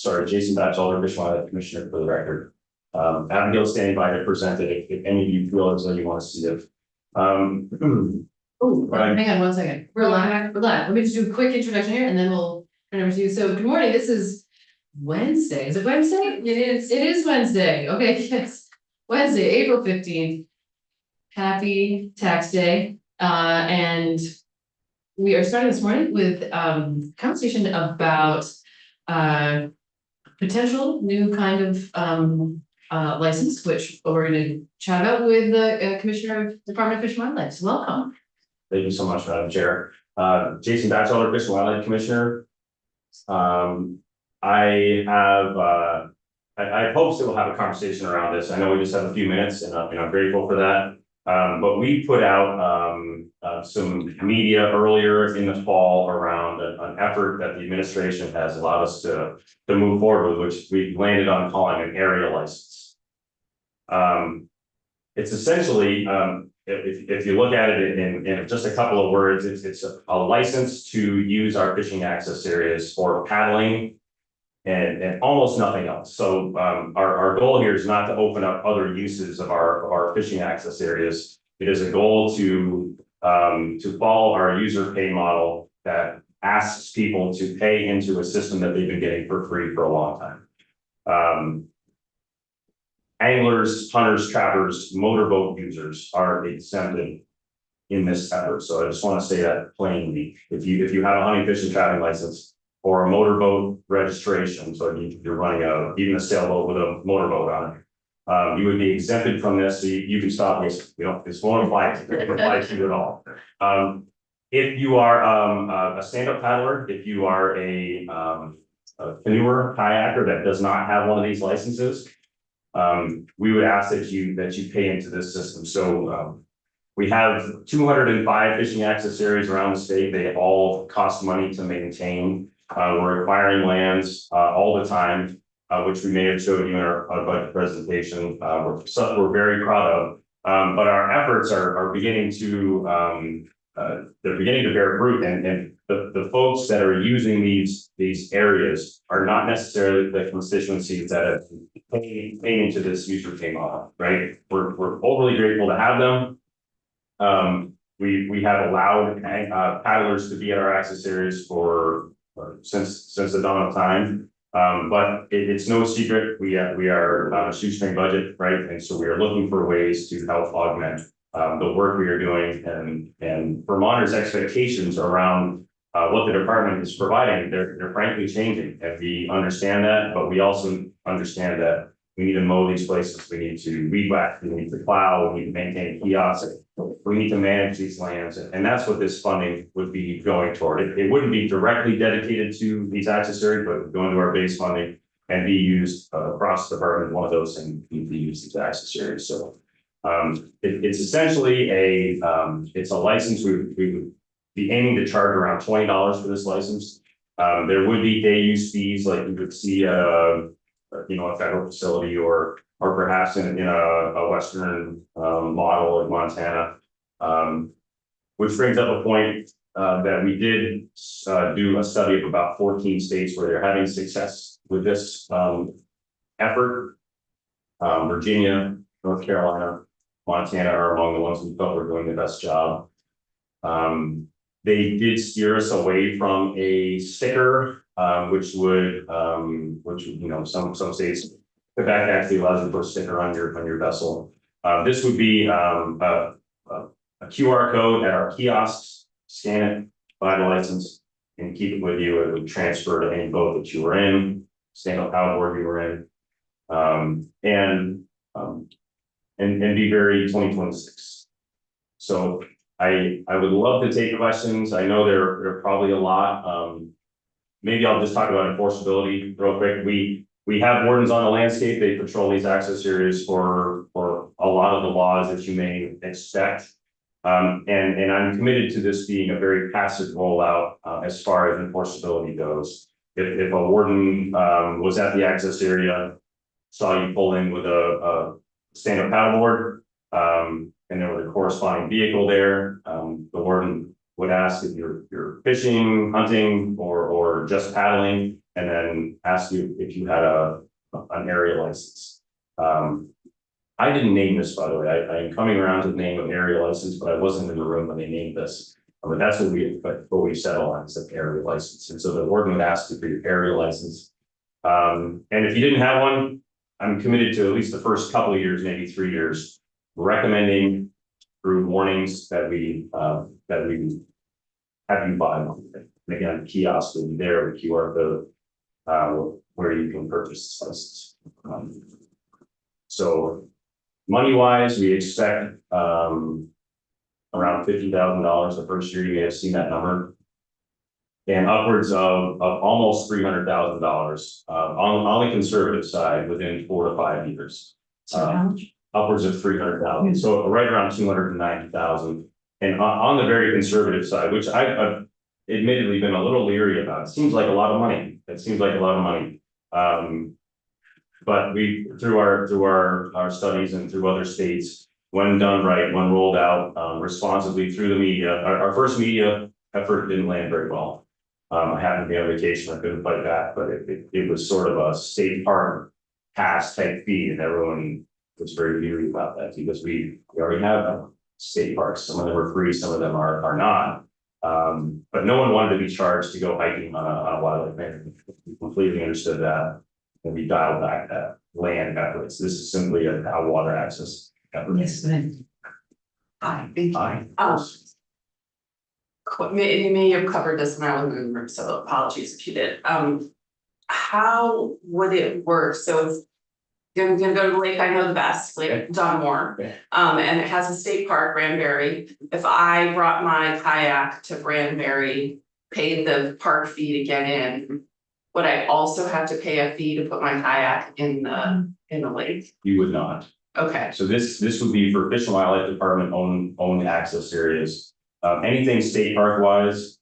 Jason Batchelder, Fish and Wildlife Commissioner for the record. Abigail standing by to present it if any of you feel as though you want to see it. Hang on one second. We're live. Let me just do a quick introduction here and then we'll turn over to you. So good morning. This is Wednesday. Is it Wednesday? It is Wednesday. Okay, yes. Wednesday, April 15th. Happy tax day. And we are starting this morning with conversation about potential new kind of license, which we're going to chat about with the Commissioner of Department of Fish and Wildlife. So welcome. Thank you so much, Madam Chair. Jason Batchelder, Fish and Wildlife Commissioner. I have hopes that we'll have a conversation around this. I know we just have a few minutes, and I'm grateful for that. But we put out some media earlier in the fall around an effort that the administration has allowed us to move forward with, which we've landed on calling an area license. It's essentially, if you look at it in just a couple of words, it's a license to use our fishing access areas for paddling and almost nothing else. So our goal here is not to open up other uses of our fishing access areas. It is a goal to follow our user pay model that asks people to pay into a system that they've been getting for free for a long time. Anglers, hunters, trappers, motorboat users are exempted in this effort. So I just want to say that plainly. If you have a hunting, fishing, trapping license or a motorboat registration, so you're running even a sailboat with a motorboat on it, you would be exempted from this. So you can stop this. This won't apply to you at all. If you are a stand-up paddler, if you are a canoer, kayaker that does not have one of these licenses, we would ask that you pay into this system. So we have 205 fishing access areas around the state. They all cost money to maintain. We're acquiring lands all the time, which we may have showed you in our budget presentation. We're very proud of, but our efforts are beginning to they're beginning to bear fruit, and the folks that are using these areas are not necessarily the constituencies that have paid into this user pay model, right? We're overly grateful to have them. We have allowed paddlers to be at our access areas since the dawn of time, but it's no secret we are on a shoestring budget, right? And so we are looking for ways to help augment the work we are doing, and Vermonters' expectations around what the department is providing, they're frankly changing, and we understand that, but we also understand that we need to mow these places, we need to weed whack, we need to plow, we need to maintain kiosks, we need to manage these lands, and that's what this funding would be going toward. It wouldn't be directly dedicated to these access areas, but it would go into our base funding and be used across the department. One of those things would be used as access areas. So it's essentially it's a license. We would be aiming to charge around $20 for this license. There would be day use fees like you would see a federal facility or perhaps in a Western model in Montana. Which brings up a point that we did do a study of about 14 states where they're having success with this effort. Virginia, North Carolina, Montana are among the ones we felt were doing the best job. They did steer us away from a sticker, which some states, Quebec actually allows you to put a sticker on your vessel. This would be a QR code at our kiosks, scan it, buy the license, and keep it with you. It would transfer to any boat that you were in, stand-up paddleboard you were in, and be very 2026. So I would love to take questions. I know there are probably a lot. Maybe I'll just talk about enforceability real quick. We have wardens on the landscape. They patrol these access areas for a lot of the laws that you may expect. And I'm committed to this being a very passive rollout as far as enforceability goes. If a warden was at the access area, saw you pull in with a stand-up paddleboard, and there was a corresponding vehicle there, the warden would ask if you're fishing, hunting, or just paddling, and then ask you if you had an area license. I didn't name this, by the way. I am coming around to the name of area license, but I wasn't in the room when they named this. But that's what we settled on, is an area license. And so the warden would ask you for your area license. And if you didn't have one, I'm committed to at least the first couple of years, maybe 3 years, recommending through warnings that we have you buy one. And again, kiosk will be there with QR code, where you can purchase this license. So money wise, we expect around $50,000 the first year. You may have seen that number. And upwards of almost $300,000 on the conservative side within 4 to 5 years. Upwards of 300,000, so right around 290,000. And on the very conservative side, which I've admittedly been a little leery about, it seems like a lot of money. It seems like a lot of money. But we, through our studies and through other states, when done right, when rolled out responsibly through the media, our first media effort didn't land very well. I happened to be on vacation, I couldn't fight back, but it was sort of a state park pass type fee, and everyone was very leery about that because we already have state parks. Some of them are free, some of them are not. But no one wanted to be charged to go hiking on a wildlife management. We completely understood that, and we dialed back that land efforts. This is simply a water access effort. Yes, ma'am. Hi, thank you. Hi. You may have covered this when I was in the room, so apologies if you did. How would it work? So if you're gonna go to the lake, I know the best, Lake Dunmore. Yeah. And it has a state park, Granbury. If I brought my kayak to Granbury, paid the park fee to get in, would I also have to pay a fee to put my kayak in the lake? You would not. Okay, So this would be for Fish and Wildlife Department owned access areas. Anything state park wise.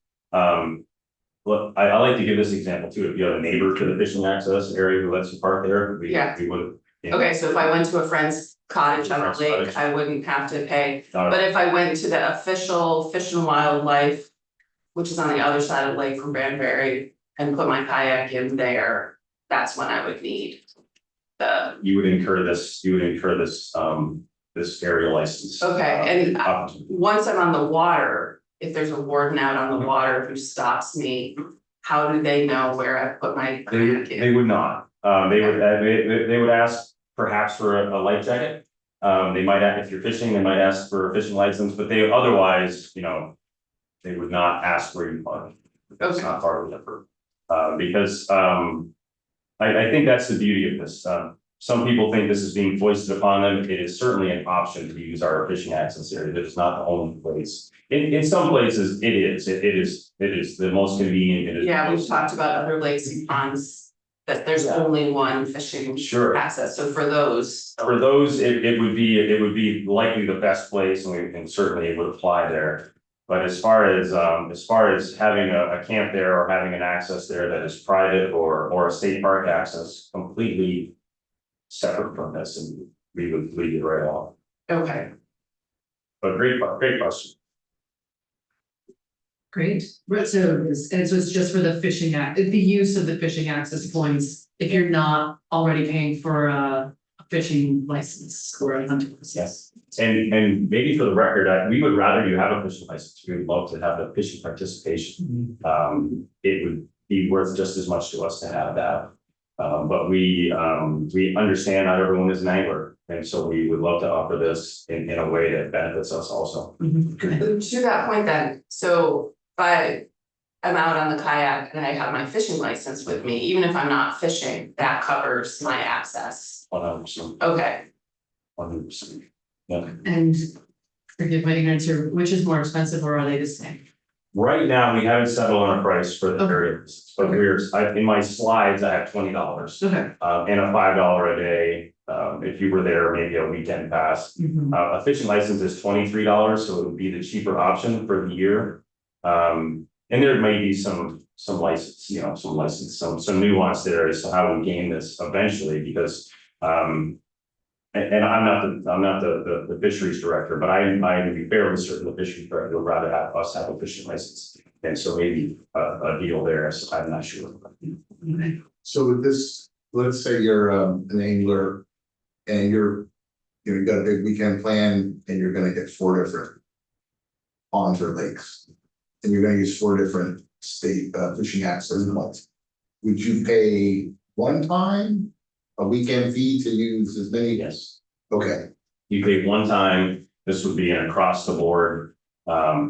Look, I like to give this example too. If you have a neighbor to the fishing access area who lets you park there, we would. okay, so if I went to a friend's cottage on a Friend's lake, cottage. I wouldn't have to pay. Not But if I went to the official Fish and Wildlife, which is on the other side of the lake from Granbury, and put my kayak in there, that's when I would need the, you would incur this, this area license. okay, and opportunity. once I'm on the water, if there's a warden out on the water who stops me, how do they know where I put my kayak They in? would not, they would ask perhaps for a life jacket. They might, if you're fishing, they might ask for a fishing license, but they otherwise, they would not ask where you park. That's not part of the effort. Because I think that's the beauty of this. Some people think this is being foisted upon them. It is certainly an option to use our fishing access area. It is not the only place. In some places, it is. It is the most convenient. It is. Yeah, we've talked about other lakes and ponds, that there's only one fishing Sure. access, so for those. For those, it would be likely the best place, and certainly it would apply there. But as far as having a camp there or having an access there that is private or a state park access, completely separate from this, and we would leave it right off. Okay, But great question. Great, right, so it's just for the the use of the fishing access points, if you're not already paying for a fishing license or a hunting license. Yes. And maybe for the record, we would rather you have a fishing license. We would love to have the fishing participation. It would be worth just as much to us to have that. But we understand not everyone is an angler, and so we would love to offer this in a way that benefits us also. to that point then, so if I'm out on the kayak and I have my fishing license with me, even if I'm not fishing, that covers my access. 100%. Okay, 100%. Yeah. And forgive my ignorance here, which is more expensive or are they the same? Right now, we haven't settled on a price for the Okay. areas, but in my slides, I have $20. Okay. And a $5 a day, if you were there, maybe a weekend pass. A fishing license is $23, so it would be the cheaper option for the year. And there may be some license, some nuance there as to how we gain this eventually, because and I'm not the fisheries director, but I would be fairly certain the fisheries director would rather have us have a fishing license. And so maybe a deal there, so I'm not sure. So with this, let's say you're an angler and you've got a big weekend plan and you're gonna hit 4 different ponds or lakes. And you're gonna use 4 different state fishing access points. Would you pay one time a weekend fee to use as many? Yes, Okay, you pay one time, this would be an across the board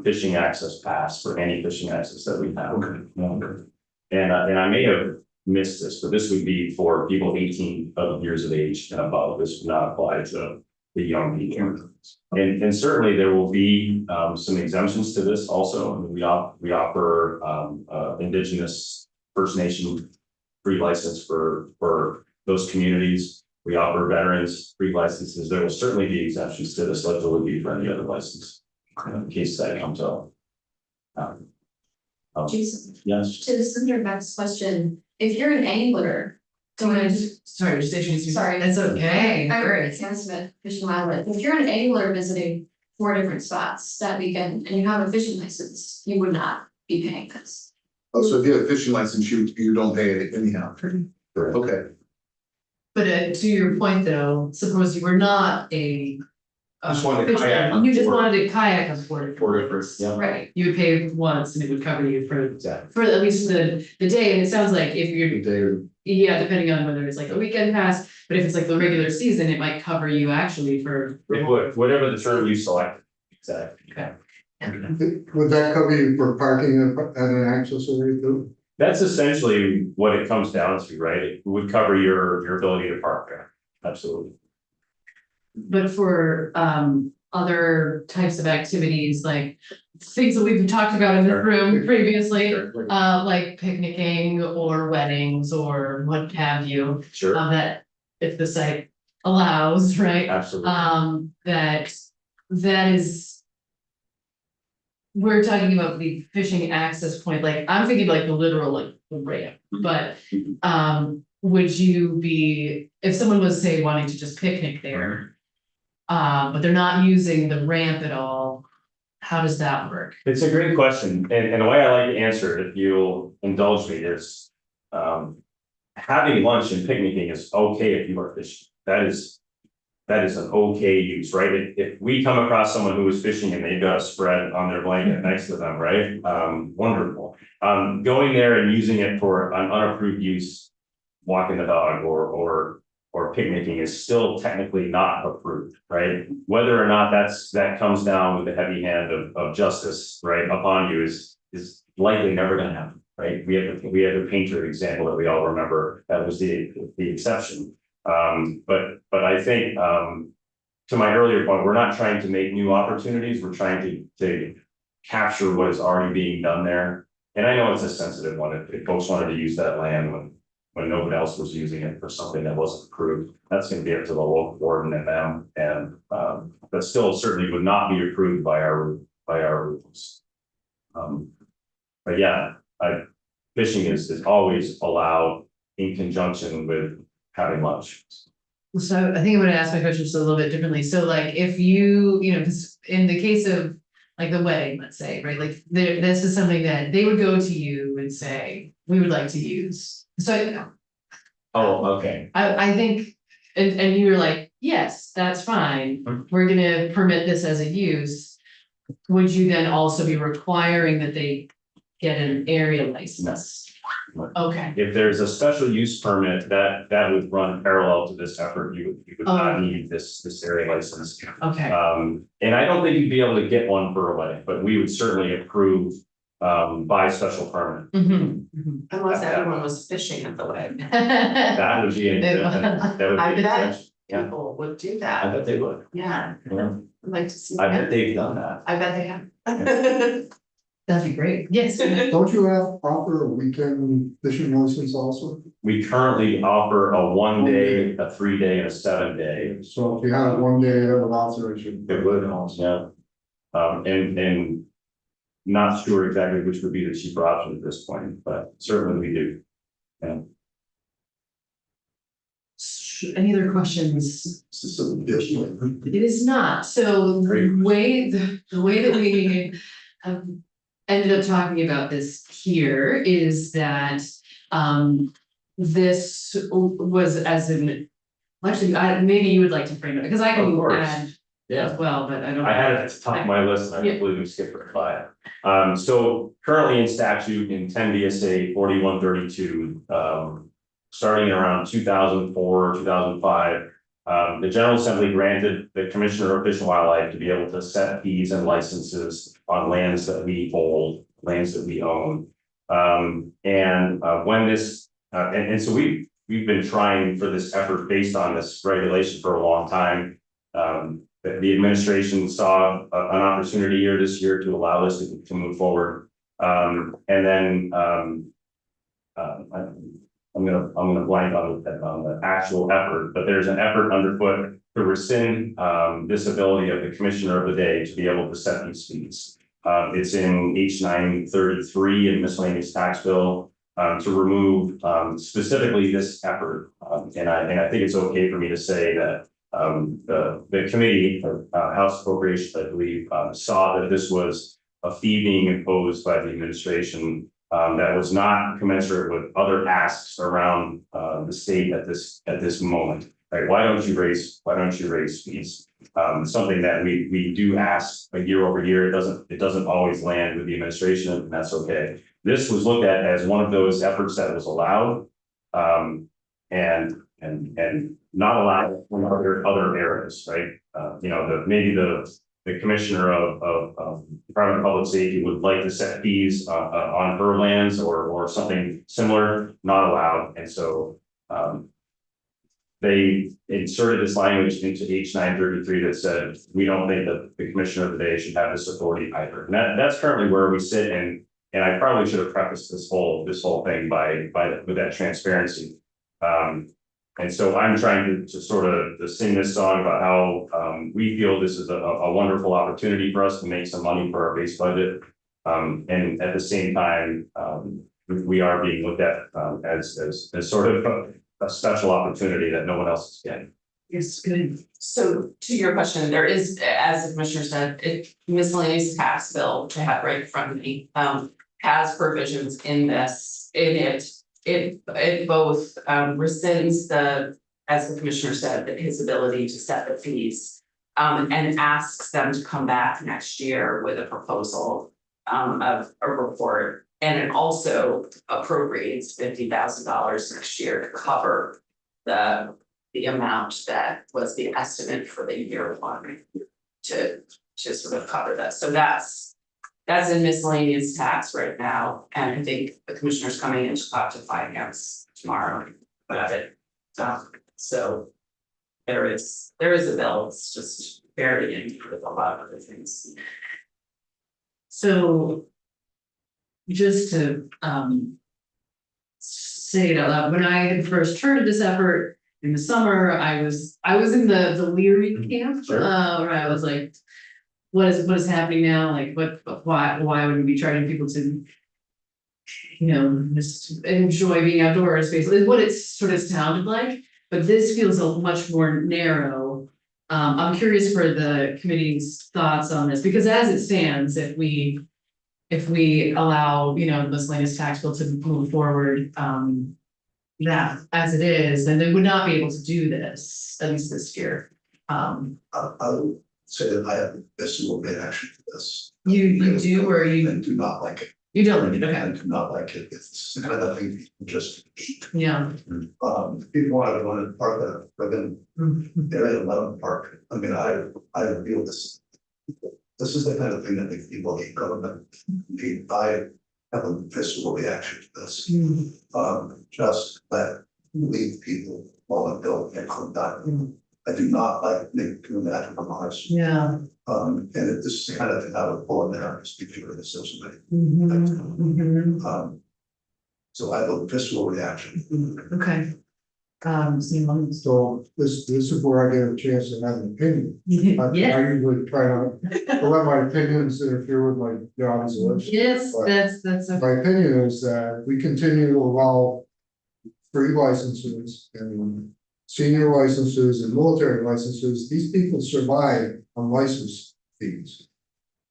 fishing access pass for any fishing access that we have. Okay. And I may have missed this, but this would be for people 18 years of age and above. This would not apply to the young people. And certainly there will be some exemptions to this also. I mean, we offer Indigenous First Nation free license for those communities. We offer veterans free licenses. There will certainly be exemptions to this, like there would be for any other license in case that comes up. Jason, Yes. to the Snre Max question, if you're an angler, Sorry, Sorry. That's okay. I'm Great. Sam Smith, Fishing Wildlife, if you're an angler visiting 4 different spots that weekend and you have a fishing license, you would not be paying this. oh, so if you have a fishing license, you don't pay it anyhow. Okay, But to your point though, suppose you were not a. Just wanted to fisherman, kayak on You just board. wanted to kayak on board. 4 different, yeah. Right. You would pay once and it would cover you for Exactly. at least the day, and it sounds like if you're, They're yeah, depending on whether it's like a weekend pass, but if it's like the regular season, it might cover you actually for. It would, whatever the term you select. Exactly. Okay. Would that cover you for parking at an access area too? That's essentially what it comes down to, right? It would cover your ability to park there. Absolutely. But for other types of activities, like things that we've talked about in this room previously, like picnicking or weddings or what have you, Sure, that if the site allows, right? absolutely. That is. We're talking about the fishing access point, like, I'm thinking like the literal like ramp, but, would you be, if someone was, say, wanting to just picnic there. But they're not using the ramp at all, how does that work? It's a great question, and the way I like to answer it, if you'll indulge me, is having lunch and picnicking is okay if you are fishing. That is an okay use, right? If we come across someone who is fishing and they've got a spread on their blanket next to them, right? Wonderful. Going there and using it for an unapproved use, walking the dog or picnicking is still technically not approved, right? Whether or not that comes down with the heavy hand of justice, right, upon you is likely never gonna happen, right? We had a painter example that we all remember, that was the exception. But I think, to my earlier point, we're not trying to make new opportunities, we're trying to capture what is already being done there. And I know it's a sensitive one, if folks wanted to use that land when nobody else was using it for something that wasn't approved, that's gonna be up to the local board and them, and, but still certainly would not be approved by our rules. But yeah, fishing is always allowed in conjunction with having lunch. So I think I'm gonna ask my question just a little bit differently, so like if you, because in the case of like the wedding, let's say, right, like this is something that they would go to you and say, we would like to use. So Oh, okay. I think, and you were like, yes, that's fine, we're gonna permit this as a use. Would you then also be requiring that they get an area license? Okay, If there's a special use permit, that would run parallel to this effort, you would not need this area license. okay, And I don't think you'd be able to get one for a wedding, but we would certainly approve by special permit. Unless everyone was fishing at the wedding. That would be, that would be. I bet exception. Yeah. people would do I that, bet they would. yeah, Yeah. I'd like to see I bet that, they've done that. I bet they have. that'd be great, yes. Don't you have offer a weekend fishing license also? We currently offer a 1 day, a 3 day, and a 7 day. So if you have 1 day of authorization. It would, yeah. And not sure exactly which would be the cheaper option at this point, but certainly we do. Yeah. Any other questions? additional. It is not, so Great. the way that we ended up talking about this here is that this was as in, actually, maybe you would like to frame it, because I Of can course. add Yeah. as well, but I don't. I had it at the top of my list, and I Yeah. completely skipped right by it. So currently in statute in 10 VSA 4132, starting around 2004, 2005, the General Assembly granted the Commissioner of Fish and Wildlife to be able to set fees and licenses on lands that we hold, lands that we own. When this, and so we've been trying for this effort based on this regulation for a long time. The administration saw an opportunity here this year to allow this to move forward. I'm gonna blank on the actual effort, but there's an effort underfoot to rescind this ability of the Commissioner of the Day to be able to set these fees. It's in H 933 in miscellaneous tax bill to remove specifically this effort. And I think it's okay for me to say that the committee, House Appropriations, I believe, saw that this was a fee being imposed by the administration that was not commensurate with other asks around the state at this moment. Right? Why don't you raise fees? Something that we do ask year over year. It doesn't always land with the administration, and that's okay. This was looked at as one of those efforts that was allowed, and not allowed from other areas, right? Maybe the commissioner of Department of Public Safety would like to set fees on her lands or something similar, not allowed, and so they inserted this language into H 933 that said we don't think that the Commissioner of the Day should have this authority either. And that's currently where we sit, and I probably should have prefaced this whole thing with that transparency. And so I'm trying to sort of to sing this song about how we feel this is a wonderful opportunity for us to make some money for our base budget. And at the same time, we are being looked at as sort of a special opportunity that no one else is getting. It's good. So to your question, there is, as the Commissioner said, miscellaneous tax bill, which I have right in front of me, has provisions in this, it both rescinds as the Commissioner said, his ability to set the fees. And asks them to come back next year with a proposal of a report. And it also appropriates $50,000 next year to cover the amount that was the estimate for the year one to sort of cover that. So that's in miscellaneous tax right now, and I think the Commissioner's coming in to talk to finance tomorrow about it. So there is a bill, it's just buried in with a lot of other things. So just to say it out loud, when I had first heard of this effort in the summer, I was in the leery camp, Sure. where I was like, what is happening now? Like why would we be charging people to, just enjoy being outdoors, basically, what it sort of sounded like, but this feels a much more narrow. I'm curious for the committee's thoughts on this, because as it stands, if we allow, the miscellaneous tax bill to move forward, that as it is, then they would not be able to do this, at least this year. I would say that I have a visceral reaction to this. You do, or I you do not like it. don't like it, I okay, do not like it. It's the kind of thing people just eat. yeah. People want to go in and park that, but then they're in 11 park. I mean, I feel this. This is the kind of thing that makes people hate government. I have a visceral reaction to this. Just let leave people while I'm building and come down. I do not like doing that from ours. Yeah. This is the kind of thing I would pull in there and speak to the society. So I have a visceral reaction. Okay. So this is where I get a chance to have an opinion. I Yeah, usually try not to let my opinions interfere with my job as a legislator. yes, that's okay. My opinion is that we continue to allow free licenses and senior licenses and military licenses. These people survive on license fees.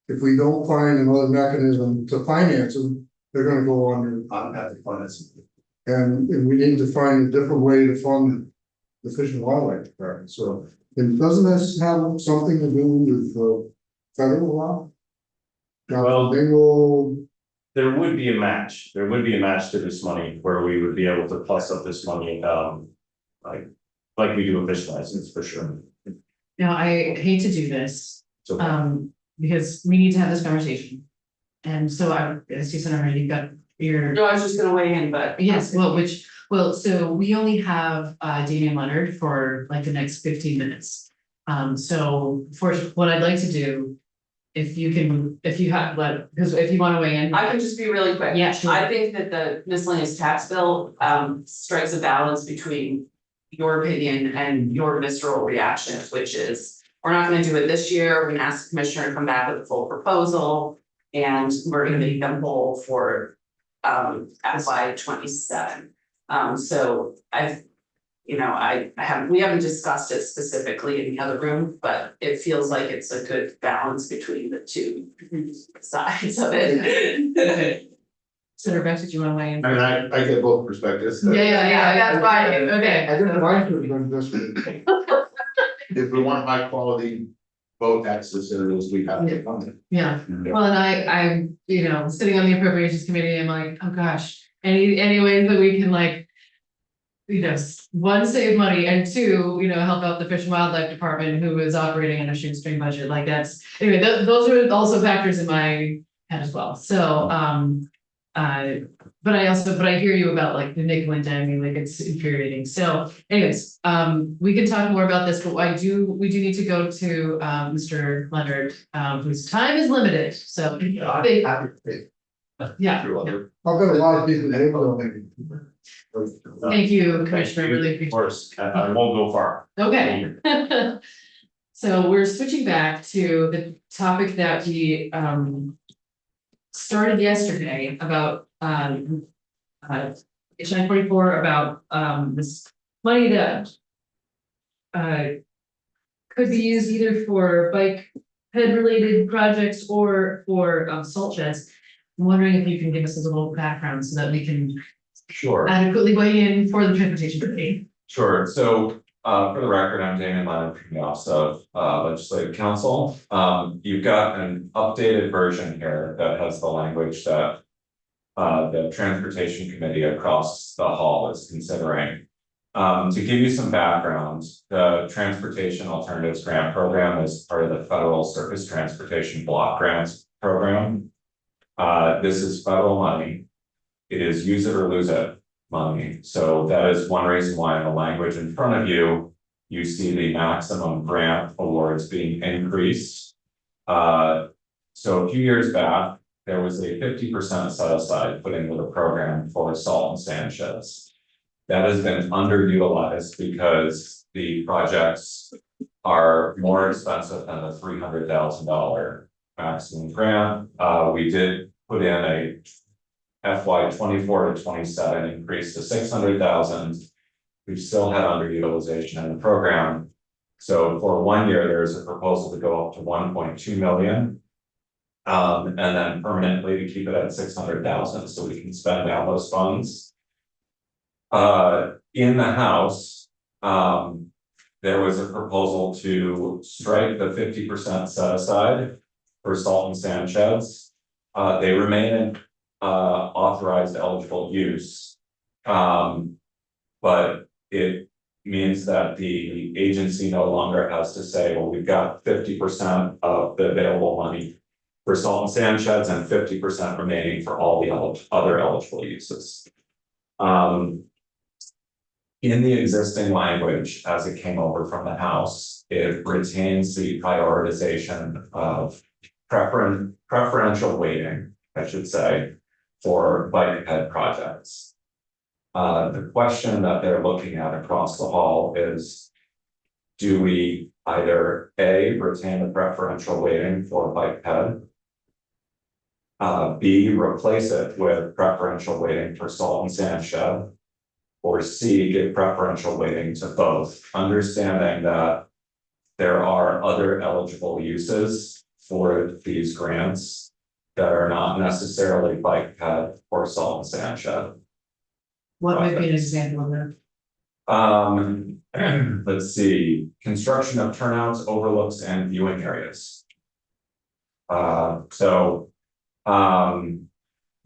If we don't find another mechanism to finance them, they're gonna go under. I'm happy to finance it. And we need to find a different way to fund the Fish and Wildlife Department, so. And doesn't this have something to do with federal law? Well- They will, There would be a match, there would be a match to this money where we would be able to plus up this money, like we do a fish license for sure. Now, I hate to do this, So, because we need to have this conversation. And so as you said already, you've got your, No, I was just gonna weigh in, but. yes, so we only have Damian Leonard for like the next 15 minutes. So for what I'd like to do, if you have, because if you want to weigh in. I can just be really quick. Yeah, sure. I think that the miscellaneous tax bill strikes a balance between your opinion and your visceral reaction, which is, we're not gonna do it this year, we're gonna ask the commissioner to come back with a full proposal. And we're gonna make them whole for FY 27. So we haven't discussed it specifically in the other room, but it feels like it's a good balance between the two sides of it. Okay. So Rebecca, do you want to weigh in? I mean, I get both perspectives. Yeah, that's fine. Okay. I think mine could have been this way. If we want high quality boat access areas, we have to fund it. Yeah, well, and I'm, sitting on the appropriations committee, I'm like, oh gosh, any ways that we can like. One, save money, and two, help out the Fish and Wildlife Department who is operating on a shoestring budget, like that's, anyway, those are also factors in my head as well, so, but I hear you about like the nickel and diming, like it's infuriating, so anyways, we can talk more about this, but we do need to go to, Mr. Leonard, whose time is limited, so. Yeah, I've got a lot of people that don't. thank you, Commissioner, really Of appreciate course, I won't go far. it. Okay. So we're switching back to the topic that we started yesterday about H 944 about this money that could be used either for bike ped related projects or for salt sheds. I'm wondering if you can give us a little background so that we can Sure, adequately weigh in for the transportation committee. sure. So, for the record, I'm Damian Leonard from the Office of Legislative Counsel. You've got an updated version here that has the language that the Transportation Committee across the hall is considering. To give you some background, the Transportation Alternatives Grant Program is part of the Federal Surface Transportation Block Grants Program. This is federal money. It is use it or lose it money. So that is one reason why in the language in front of you, you see the maximum grant awards being increased. So a few years back, there was a 50% set aside put into the program for salt and sand sheds. That has been underutilized because the projects are more expensive than the $300,000 maximum grant. We did put in a FY 24 to 27 increase to 600,000. We've still had underutilization in the program. So for 1 year, there's a proposal to go up to 1.2 million. And then permanently to keep it at 600,000 so we can spend down those funds. In the House, there was a proposal to strike the 50% set aside for salt and sand sheds. They remain in authorized eligible use. But it means that the agency no longer has to say, well, we've got 50% of the available money for salt and sand sheds and 50% remaining for all the other eligible uses. In the existing language, as it came over from the House, it retains the prioritization of preferential weighting, I should say, for bike ped projects. The question that they're looking at across the hall is, do we either A, retain the preferential weighting for bike ped, B, replace it with preferential weighting for salt and sand shed, or C, give preferential weighting to both, understanding that there are other eligible uses for these grants that are not necessarily bike ped or salt and sand shed. What might be an example of that? Let's see, construction of turnouts, overlooks and viewing areas.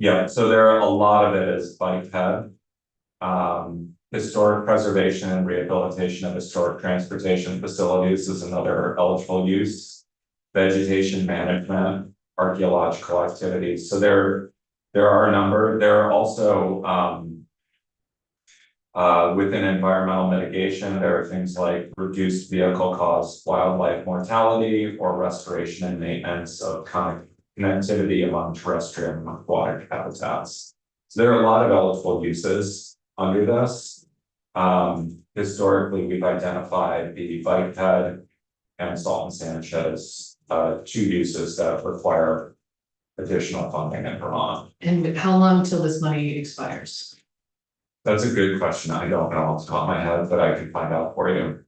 Yeah, so there are a lot of it is bike ped. Historic preservation and rehabilitation of historic transportation facilities is another eligible use. Vegetation management, archaeological activities, so there are a number, there are also, within environmental mitigation, there are things like reduced vehicle caused wildlife mortality or restoration and maintenance of connectivity among terrestrial and aquatic habitats. So there are a lot of eligible uses under this. Historically, we've identified the bike ped and salt and sand shed as two uses that require additional funding in Vermont. And how long till this money expires? That's a good question. I don't know off the top of my head, but I can find out for you.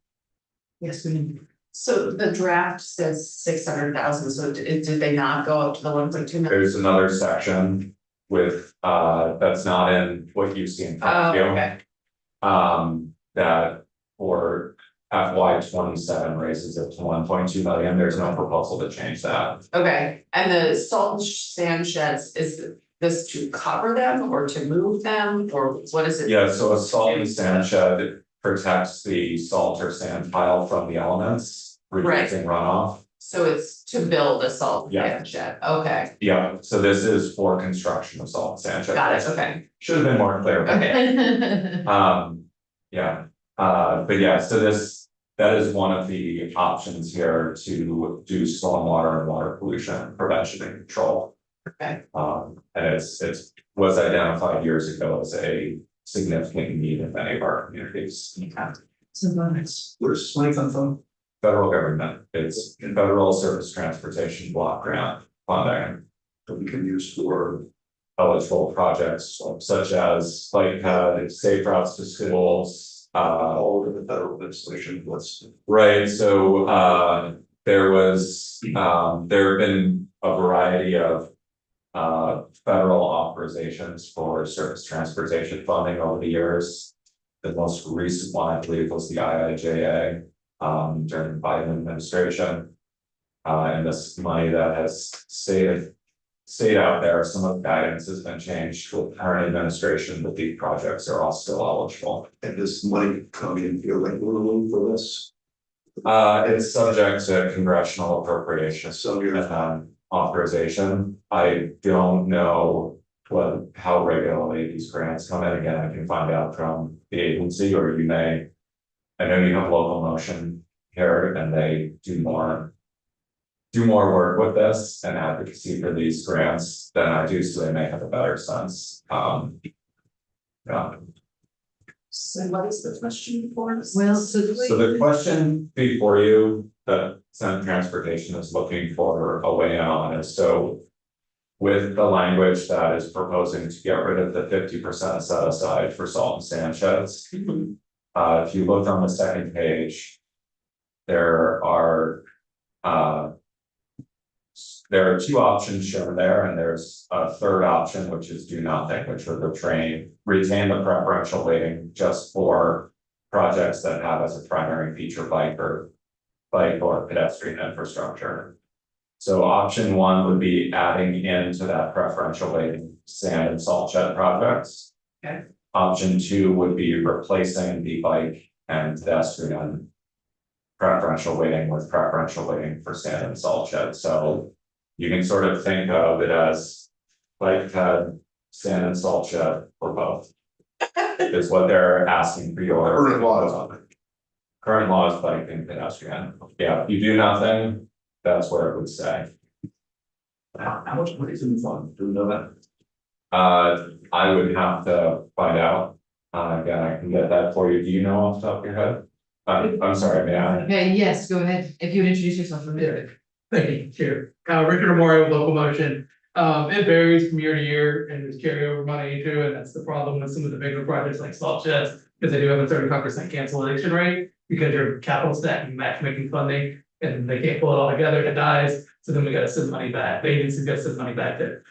Yes, we need. So the draft says 600,000, so did they not go up to the 1.2 million? There's another section with, that's not in what you see in front of you. Okay, That for FY 27 raises it to 1.2 million. There's no proposal to change that. okay, and the salt and sand sheds, is this to cover them or to move them, or what is it? Yeah, so a salt and sand shed protects the salt or sand pile from the elements, reducing runoff. So it's to build a salt and Yeah. sand shed, okay, Yeah, so this is for construction of salt and sand shed. got it, okay, Should have been more clear. but- okay, Yeah, but yeah, so that is one of the options here to do stormwater and water pollution prevention and control. okay, And it was identified years ago as a significant need in many of our communities. So bonus. Where's this money come from? Federal government, it's federal surface transportation block grant funding. That we can use for. Eligible projects such as bike ped, safe routes to schools, All over the federal legislation, what's. right, so there have been a variety of federal authorizations for surface transportation funding over the years. The most recent one, I believe, was the IIJA during the Biden administration. And this money that has stayed out there, some of the guidance has been changed with current administration, but these projects are all still eligible. And this money coming in here regularly for this, It's subject to congressional appropriation. so you're. Authorization. I don't know how regularly these grants come in. Again, I can find out from the agency, or you may. I know you have local motion here and they do more work with this and advocacy for these grants than I do, so they may have a better sense. Yeah. so what is the question for us? Well, So the question before you, that Senate Transportation is looking for a way in on is, so. With the language that is proposing to get rid of the 50% set aside for salt and sand sheds. If you look on the second page. There are two options shown there, and there's a third option, which is do nothing, which would retain the preferential weighting just for projects that have as a primary feature bike or pedestrian infrastructure. So option one would be adding into that preferential weighting sand and salt shed projects. Okay. Option two would be replacing the bike and pedestrian preferential weighting with preferential weighting for sand and salt shed. So you can sort of think of it as bike ped, sand and salt shed, or both. Is what they're asking for your. Current laws. Current laws, bike and pedestrian. Yeah, if you do nothing, that's where it would say. How much money is in the fund? Do we know that? I would have to find out. Again, I can get that for you. Do you know off the top of your head? I'm sorry, may I? Okay, yes, go ahead. If you would introduce yourself from there. Thank you, Chair. Richard Amorio, local motion. It varies from year to year and there's carryover money too, and that's the problem with some of the bigger projects like salt sheds. Because they do have a 35% cancellation rate because you're capital stacking matchmaking funding and they can't pull it all together, it dies. So then we gotta send money back. The agency's gotta send money back to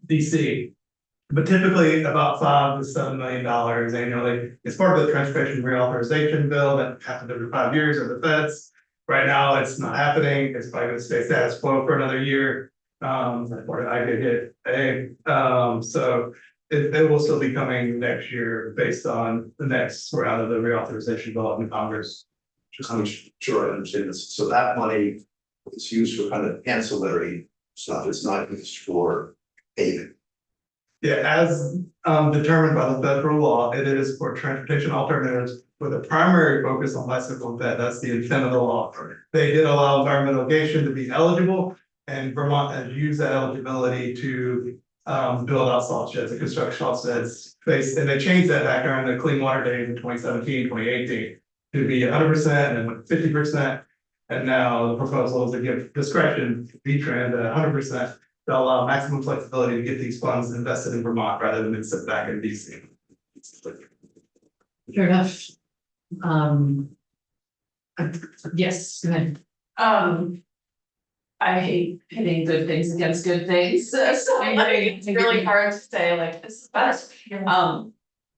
DC. But typically about $5 to $7 million annually. It's part of the transportation reauthorization bill that happens every 5 years of the feds. Right now, it's not happening. It's probably gonna stay status quo for another year. Before I get hit. So it will still be coming next year based on the next round of the reauthorization bill in Congress. Just to make sure I understand this, so that money is used for kind of ancillary stuff, it's not used for paving. Yeah, as determined by the federal law, it is for transportation alternatives with a primary focus on bicycle and ped. That's the intent of the law. They did allow environmental mitigation to be eligible, and Vermont has used that eligibility to build out salt sheds and construct salt sheds. And they changed that back during the clean water days in 2017, 2018 to be 100% and 50%. And now the proposal is to give discretion to V-Trans at 100%. To allow maximum flexibility to get these funds invested in Vermont rather than sit back in DC. Fair enough. Yes, go ahead. I hate pitting good things against good things, so like, it's really hard to say like this is best.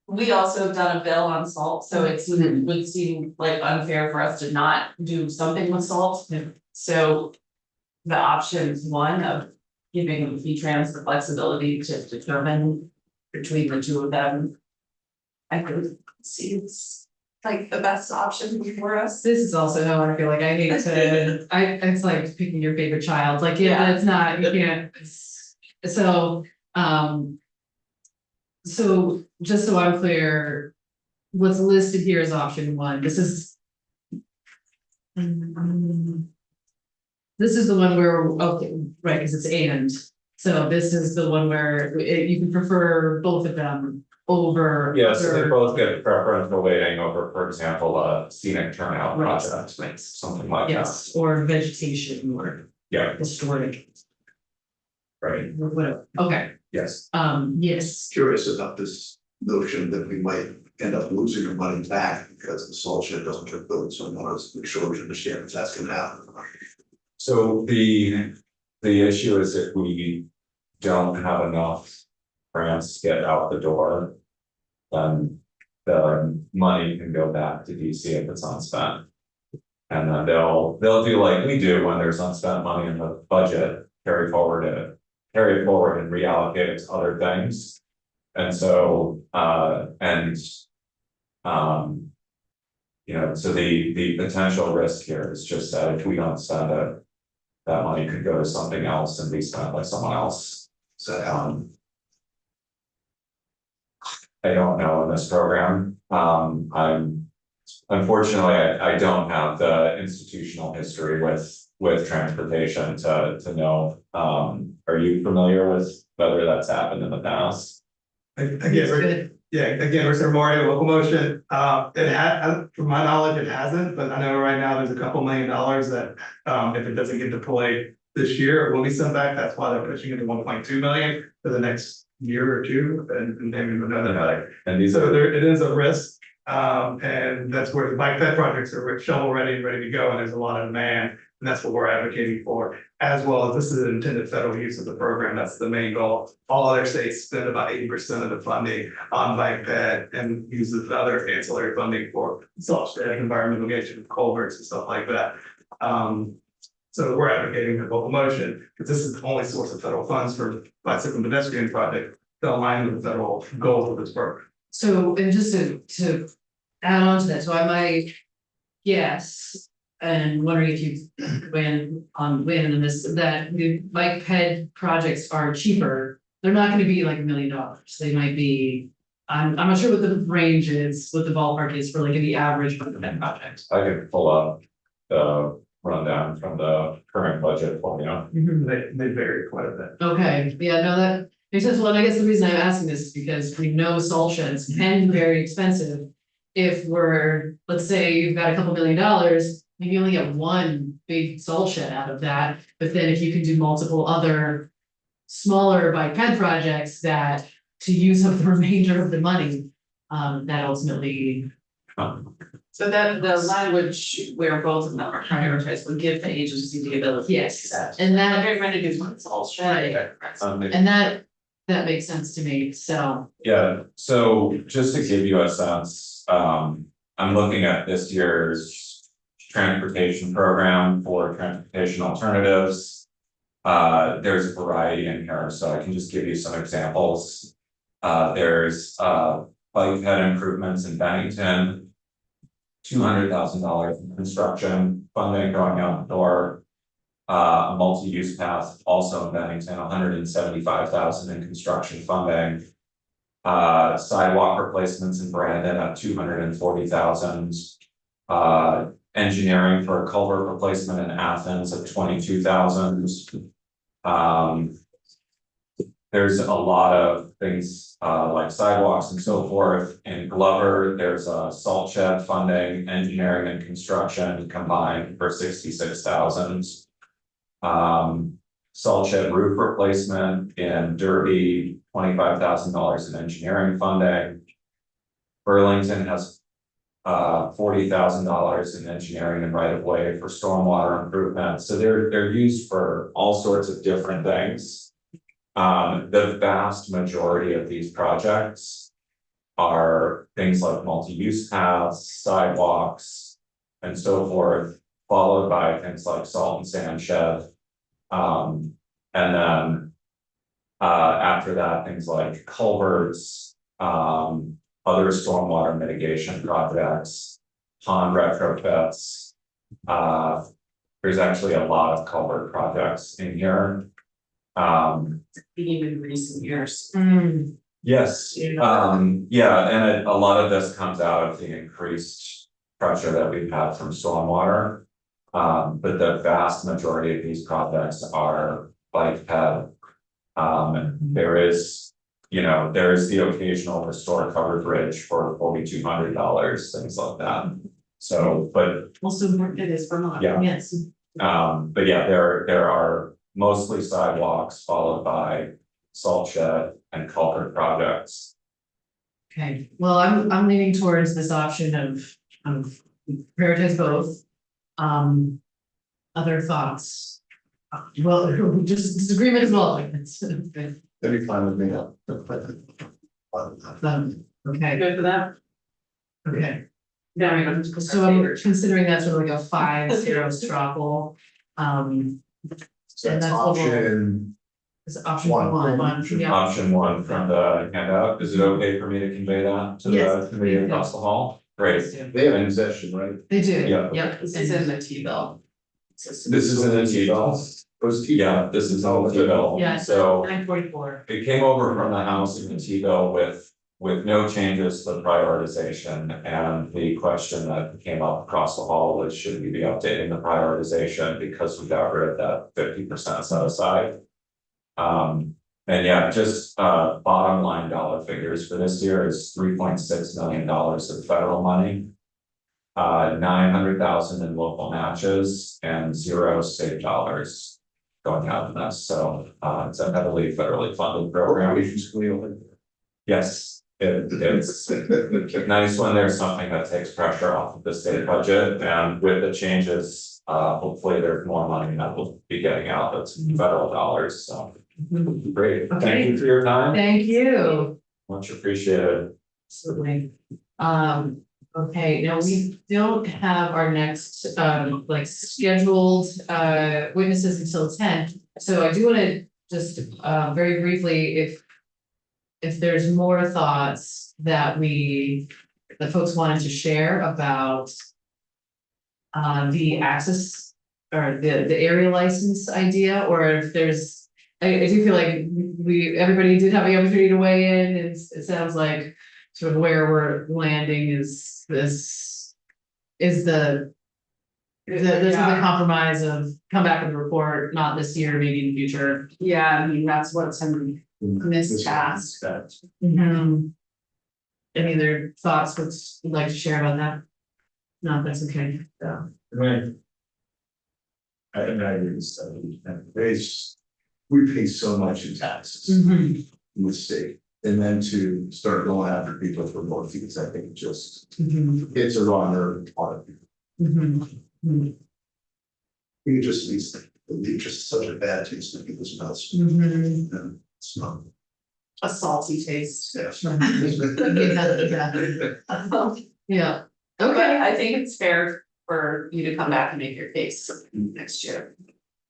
We also have done a bill on salt, so it would seem like unfair for us to not do something with salt. So the option one of giving V-Trans the flexibility to determine between the two of them, I could see it's like the best option for us. This is also how I feel like I hate to, it's like picking your favorite child, like, yeah, it's not, you can't. So, so just so I'm clear, what's listed here is option one, this is. This is the one where, okay, right, because it's and, so this is the one where you can prefer both of them over. Yeah, so they other- both get preferential weighting over, for example, a scenic turnout project, Right. something like that. Yes, or vegetation or Yeah, historic, right, whatever, okay, yes. yes. Curious about this notion that we might end up losing our money back because the salt shed doesn't get built, so I want to make sure we understand if that's gonna happen. So the issue is if we don't have enough grants to get out the door, then the money can go back to DC if it's unspent. And then they'll do like we do when there's unspent money in the budget, carry it forward and reallocate it to other things. And so, you know, so the potential risk here is just that if we don't spend it, that money could go to something else and be spent by someone else. So, I don't know in this program. Unfortunately, I don't have the institutional history with transportation to know. Are you familiar with whether that's happened in the past? Again, It's good. yeah, again, Rick Memorial locomotion, it had, from my knowledge, it hasn't, but I know right now there's a couple $1 million that, if it doesn't get deployed this year, it will be sent back. That's why they're pushing it to 1.2 million for the next year or two, and maybe another. Yeah, and these So are, there, it is a risk, and that's where the bike ped projects are shovel ready to go, and there's a lot of demand. And that's what we're advocating for, as well as this is an intended federal use of the program. That's the main goal. All other states spend about 80% of the funding on bike ped and uses other ancillary funding for salt shed, environmental mitigation, culverts and stuff like that. So we're advocating for locomotion because this is the only source of federal funds for bicycle and pedestrian project that align with the federal goals of this program. So, and just to add on to that, so I might guess, and wondering if you win on this, that the bike ped projects are cheaper. They're not gonna be like $1 million. They might be, I'm not sure what the range is, what the ballpark is for like the average bike ped project. I could pull up the rundown from the current budget for you. They vary quite a bit. Okay, yeah, no, that makes sense. Well, and I guess the reason I'm asking this is because we know salt sheds can be very expensive. If we're, let's say you've got a couple $1 million, maybe you only get one big salt shed out of that. But then if you can do multiple other smaller bike ped projects that to use up the remainder of the money, that ultimately. So that the language where both of them are prioritized would give the agency the ability. Yes, to do that. and that, They're going to do one salt shed. and that that makes sense to me, so. Yeah, so just to give you a sense, I'm looking at this year's transportation program for transportation alternatives. There's a variety in here, so I can just give you some examples. There's bike ped improvements in Bennington. $200,000 in construction funding going out the door. A multi-use path also in Bennington, $175,000 in construction funding. Sidewalk replacements in Brandon at $240,000. Engineering for a culvert replacement in Athens at $22,000. There's a lot of things like sidewalks and so forth. In Glover, there's a salt shed funding, engineering and construction combined for $66,000. Salt shed roof replacement in Derby, $25,000 in engineering funding. Burlington has $40,000 in engineering and right of way for stormwater improvements. So they're used for all sorts of different things. The vast majority of these projects are things like multi-use paths, sidewalks, and so forth, followed by things like salt and sand shed. And then after that, things like culverts, other stormwater mitigation projects, pond retrofits. There's actually a lot of culvert projects in here. Even in recent years. Yes, yeah, and a lot of this comes out of the increased pressure that we've had from stormwater. But the vast majority of these projects are bike ped. There is, there is the occasional restore covered bridge for $4,200, things like that. So, but Also, it is Vermont. Yeah. Yes. but yeah, there are mostly sidewalks followed by salt shed and culvert projects. Okay, well, I'm leaning towards this option of prioritize both. Other thoughts? Well, just disagreement as well. That'd be fine with me. Okay, Good for that? okay, Yeah. so I'm considering that's really like a 5-0 straw poll. So And that's that's what we'll- option, Is option One. one, yeah, Option one from the handout, is it okay for me to convey that to the Yes, committee please. across the hall? Great. they have an session, right? they do, Yeah. yep. This is in the T-bill. This is in the T-bill. Those Yeah, this is in the T-bill. Yeah, So 944. it came over from the House in the T-bill with no changes to the prioritization. And the question that came up across the hall was, should we be updating the prioritization because we got rid of that 50% set aside? And yeah, just bottom line dollar figures for this year is $3.6 million of federal money. 900,000 in local matches and 0 state dollars going out in this, so it's a heavily federally funded program. Yes, it's nice when there's something that takes pressure off of the state budget, and with the changes, hopefully there's more money that will be getting out that's federal dollars, so. Great, thank you for your time, Thank you. much appreciated. Absolutely. Okay, now we don't have our next, like scheduled, witnesses until 10. So I do wanna just, very briefly, if there's more thoughts that folks wanted to share about the access or the area license idea, or if there's, I do feel like everybody did have the opportunity to weigh in, and it sounds like sort of where we're landing is this is the compromise of come back with a report, not this year, maybe in the future. Yeah, I mean, that's what's in miscast. Mm-hmm. Any other thoughts folks would like to share about that? No, that's okay. So, Right. I agree with we pay so much in taxes mhm, in the state. And then to start going after people for more fees, I think just, mhm, it's a wrong or part of people. mhm, mhm, You just leave just such a bad taste in people's mouths. mhm. And it's not. a salty taste. Yeah, Okay, okay, I think it's fair for you to come back and make your case next year.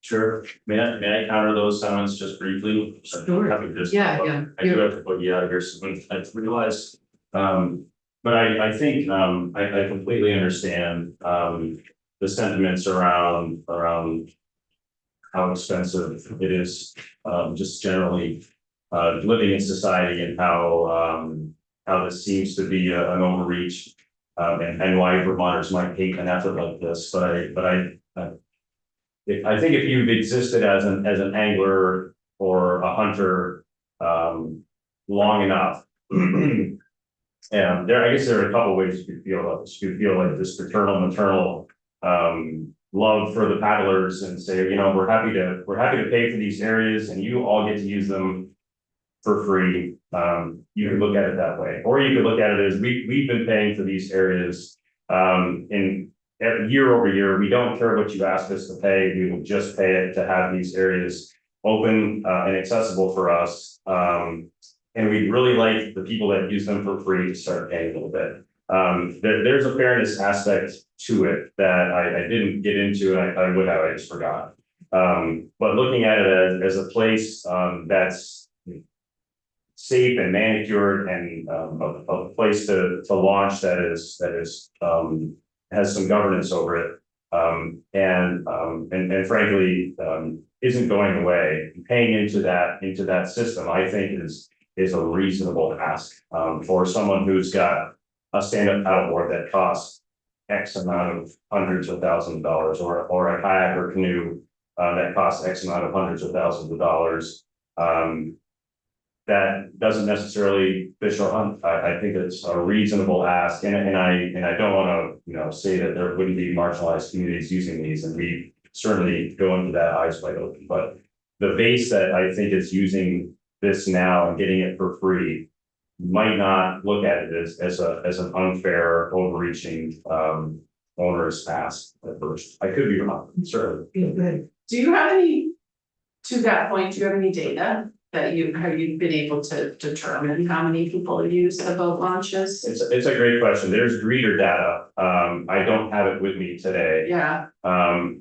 Sure, may I counter those sentiments just briefly? Sure. Happy to just- Yeah. I do have to put you out of here soon, I realized, but I think, I completely understand, the sentiments around how expensive it is, just generally, living in society and how this seems to be an overreach. And why Vermonters might hate an effort like this, but I think if you've existed as an angler or a hunter, long enough. And I guess there are a couple ways you could feel about this. You could feel like this paternal, maternal, love for the paddlers and say, you know, we're happy to pay for these areas and you all get to use them for free. You could look at it that way, or you could look at it as we've been paying for these areas, year over year. We don't care what you ask us to pay. We will just pay it to have these areas open, and accessible for us. And we'd really like the people that use them for free to start paying a little bit. There's a fairness aspect to it that I didn't get into, and I would have, I just forgot. But looking at it as a place, that's safe and manicured and, a place to launch that is, has some governance over it. And frankly, isn't going away. Paying into that system, I think is a reasonable ask, for someone who's got a stand-up paddleboard that costs X amount of hundreds of thousands of dollars, or a kayak or canoe, that costs X amount of hundreds of thousands of dollars. That doesn't necessarily fish or hunt. I think it's a reasonable ask, and I don't want to, say that there wouldn't be marginalized communities using these, and we certainly go into that eyes wide open. But the base that I think is using this now and getting it for free might not look at it as an unfair, overreaching, onerous ask at first. I could be wrong, certainly. Do you have any, to that point, do you have any data that have you been able to determine how many people use the boat launches? It's a great question. There's greeter data. I don't have it with me today. Yeah,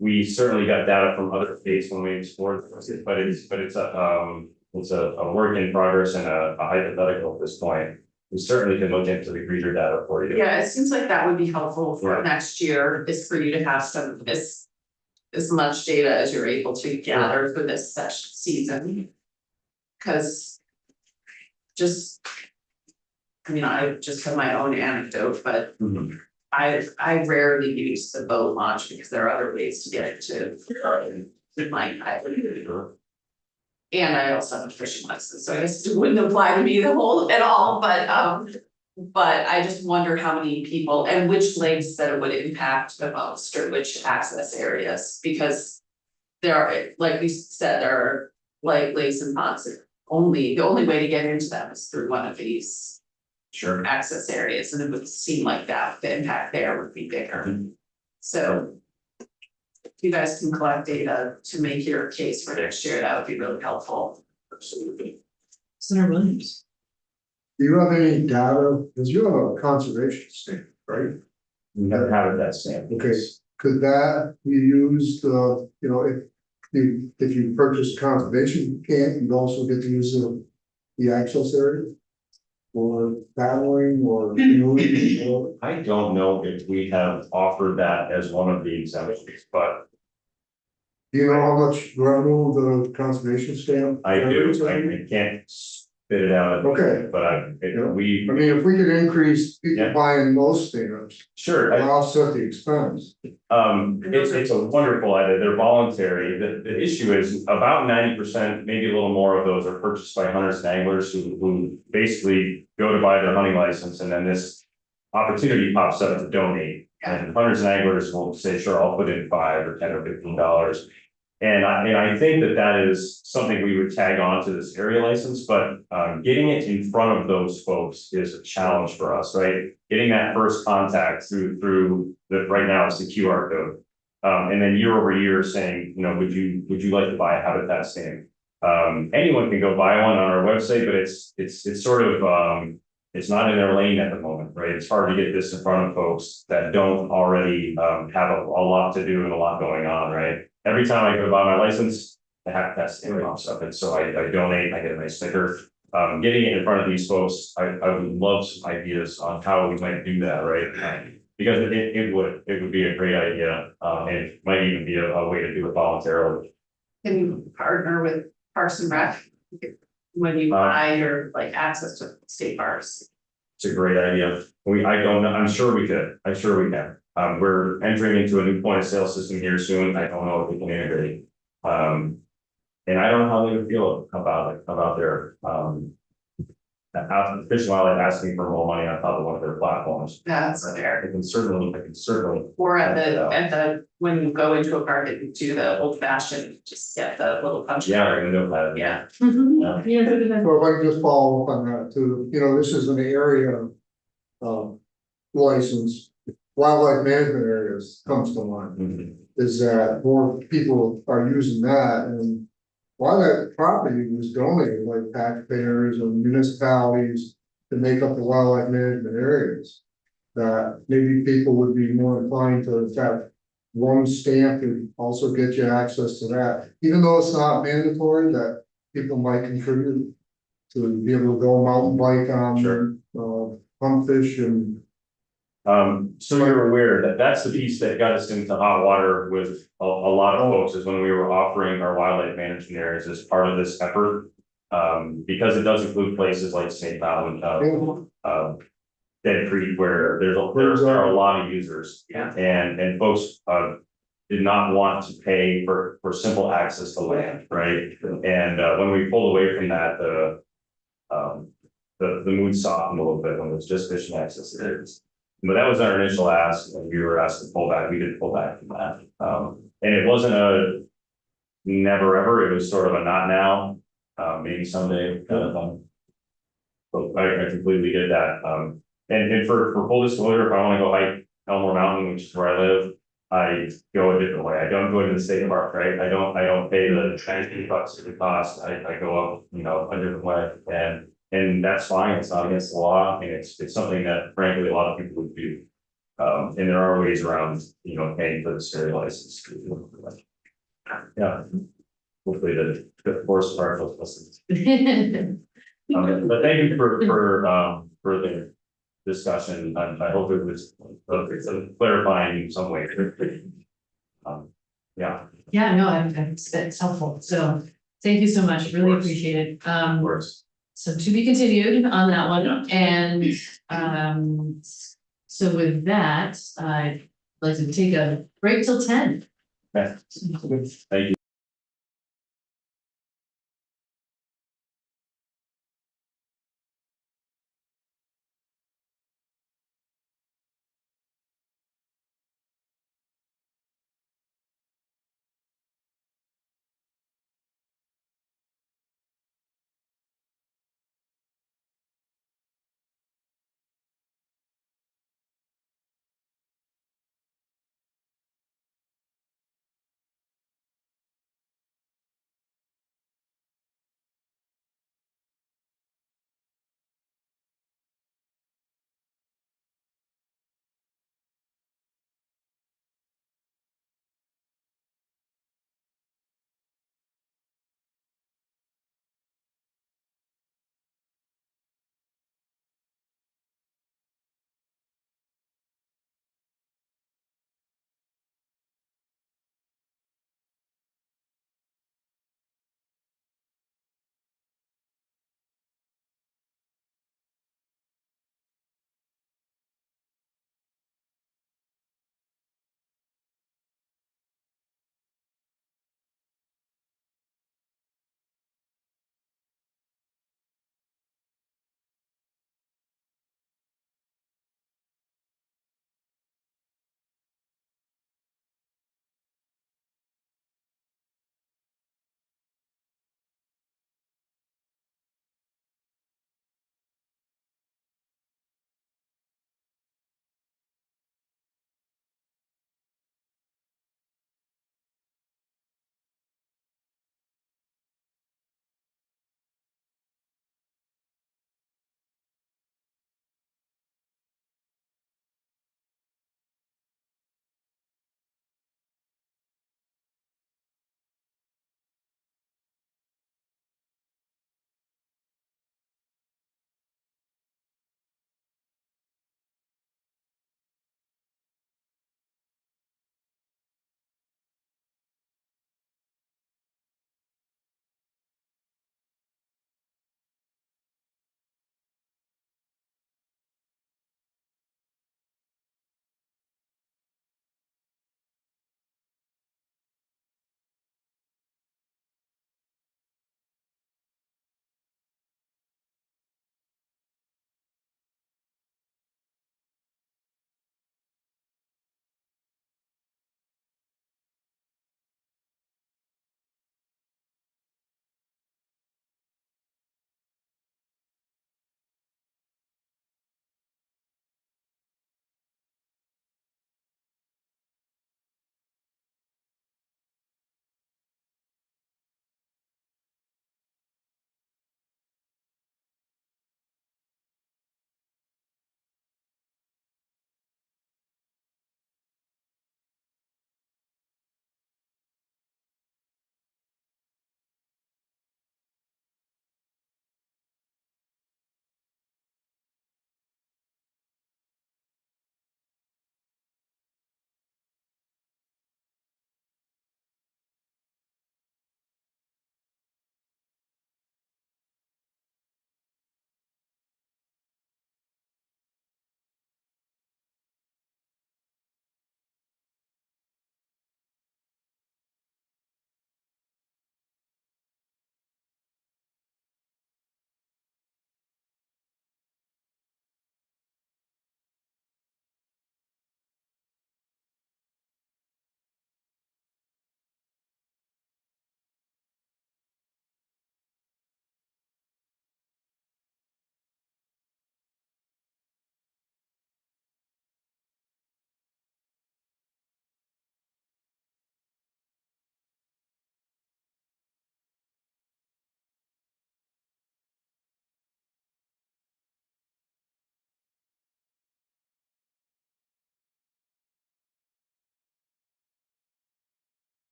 We certainly got data from other states when we explored this, but it's a work in progress and a hypothetical at this point. We certainly can look into the greeter data for you. yeah, it seems like that would be helpful for Yeah. next year, is for you to have some, as much data as you're able to gather for this season. Cause I just have my own anecdote, but Mhm. I rarely use the boat launch because there are other ways to get to my island. Sure. And I also have a fishing license, so I guess it wouldn't apply to me at all, but I just wonder how many people and which lakes that it would impact the most, or which access areas, because there are, like we said, there are lakes and ponds that the only way to get into them is through one of these Sure. access areas, and it would seem like that, the impact there would be bigger. So if you guys can collect data to make your case for next year, that would be really helpful. Absolutely. Senator Williams. Do you have any data, because you have a conservation stamp, right? We never have that stamp. Okay, could that be used, if you purchase a conservation camp, you'd also get to use the access area? Or paddling or canoeing or? I don't know if we have offered that as one of the exemptions, but Do you know how much revenue the conservation stamp? I do, generates? I can't spit it out. Okay. But we, I mean, if we could increase people Yeah. buying those stamps, sure, and offset the expense. it's a wonderful idea, they're voluntary, the issue is about 90%, maybe a little more of those are purchased by hunters and anglers who basically go to buy their hunting license, and then this opportunity pops up to donate. And hunters and anglers will say, sure, I'll put in $5 or $10 or $15. And I think that is something we would tag on to this area license, but getting it in front of those folks is a challenge for us, right? Getting that first contact through right now it's the QR code. And then year over year saying, would you like to buy a habitat stamp? Anyone can go buy one on our website, but it's sort of, it's not in their lane at the moment, right? It's hard to get this in front of folks that don't already, have a lot to do and a lot going on, right? Every time I go to buy my license, I have to test the pops up, and so I donate, I get a nice sticker. Getting it in front of these folks, I would love some ideas on how we might do that, right? Because it would be a great idea, and it might even be a way to do it voluntarily. Can you partner with Parks and Rec? When you buy your like access to state parks? It's a great idea. I don't know, I'm sure we could, I'm sure we can. We're entering into a new point of sale system here soon. I don't know if we can integrate. And I don't know how they would feel about their, Fish and Wildlife asking for more money on top of one of their platforms. That's fair. I can certainly. Or at the, when you go into a park, you do the old fashioned, just get the little punch. Yeah, we're gonna do that. Yeah. Yeah, good enough. So if I can just follow up on that too, this is an area. License, wildlife management areas comes to mind, Mhm. is that more people are using that and. While that property was donated, like taxpayers and municipalities to make up the wildlife management areas. That maybe people would be more inclined to, in fact, one stamp and also get you access to that, even though it's not mandatory, that people might contribute. To be able to go mountain bike on, Sure. hunt fish and. So you're aware that that's the piece that got us into hot water with a lot of folks, is when we were offering our wildlife management areas as part of this effort. Because it does include places like St. Mountain, Dead Creek, where there are a lot of users. Yeah. And folks, did not want to pay for simple access to land, right? And, when we pulled away from that, the mood softened a little bit when it was just fishing access to it. But that was our initial ask, and we were asked to pull back. We did pull back from that. And it wasn't a never ever, it was sort of a not now, maybe someday kind of thing. But I completely get that. And for full disclosure, if I want to go hike Elmore Mountain, which is where I live, I go a different way. I don't go into the state park, right? I don't pay the $20 it cost. I go up, a different way, and that's fine. It's not against the law. I mean, it's something that frankly, a lot of people would do. And there are ways around, paying for the Snre license. Yeah. Hopefully the forest part will listen. But thank you for the discussion. I hope it was clarifying in some way. Yeah, Yeah, no, it's helpful, so thank you so much, really course. appreciate it. of course. So to be continued on that one, and so with that, I'd like to take a break till 10. Okay. Thank you.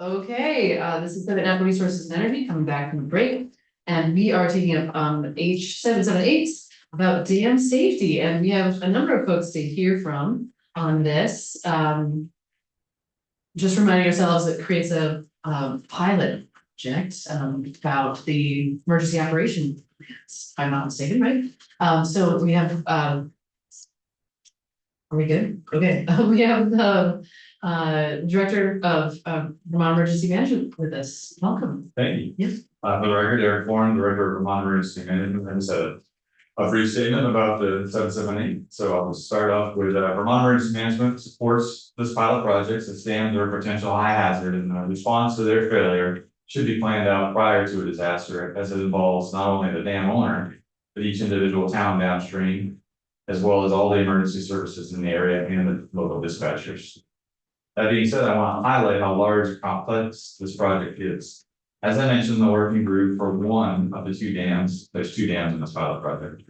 Okay, this is the Natural Resources and Energy coming back from the break. And we are taking up H778 about dam safety, and we have a number of folks to hear from on this. Just reminding ourselves, it creates a pilot project about the emergency operation plans, if I'm not mistaken, right? So we have are we good? Okay, we have the Director of Vermont Emergency Management with us. Welcome. Thank you. Yes. For the record, Eric Warren, Director of Vermont Emergency Management, and a brief statement about the 778. So I'll start off with Vermont Emergency Management supports this pilot project since dams are a potential high hazard, and the response to their failure should be planned out prior to a disaster, as it involves not only the dam owner, but each individual town downstream, as well as all the emergency services in the area and the local dispatchers. That being said, I want to highlight how large and complex this project is. As I mentioned, the working group for one of the two dams, there's two dams in this pilot project.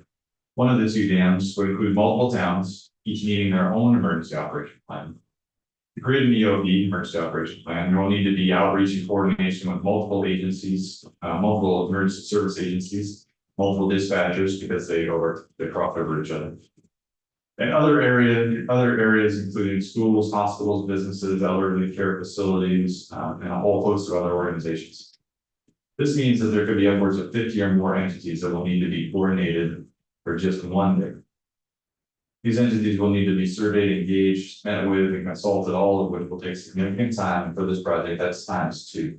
One of the two dams would include multiple towns, each needing their own emergency operation plan. To create an EOP, emergency operation plan, there will need to be outreach and coordination with multiple agencies, multiple emergency service agencies, multiple dispatchers, because they cross over each other. And other areas including schools, hospitals, businesses, elderly care facilities, and a whole host of other organizations. This means that there could be upwards of 50 or more entities that will need to be coordinated for just one day. These entities will need to be surveyed, engaged, met with, and consulted, all of which will take significant time. For this project, that's ×2.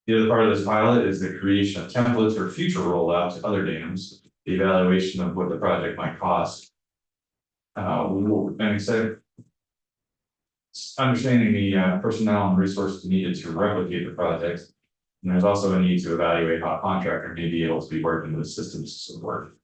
The other part of this pilot is the creation of templates for future rollout to other dams, the evaluation of what the project might cost. And so understanding the personnel and resources needed to replicate the project. And there's also a need to evaluate how a contractor may be able to be working with systems to support.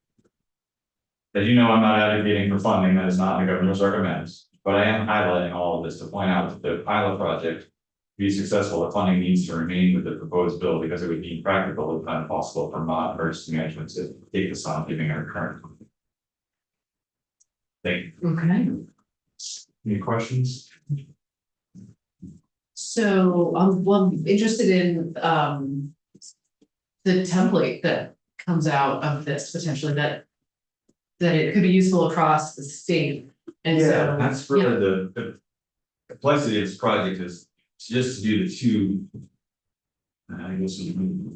As you know, I'm not advocating for funding, that is not the governor's recommends, but I am highlighting all of this to point out that the pilot project, to be successful, the funding needs to remain with the proposed bill, because it would be practical if not possible for Vermont Emergency Management to take this on, giving our current. Thank you. Okay. Any questions? So I'm interested in the template that comes out of this potentially, that it could be useful across the state. And so That's really the complexity of this project is just to do the two. I guess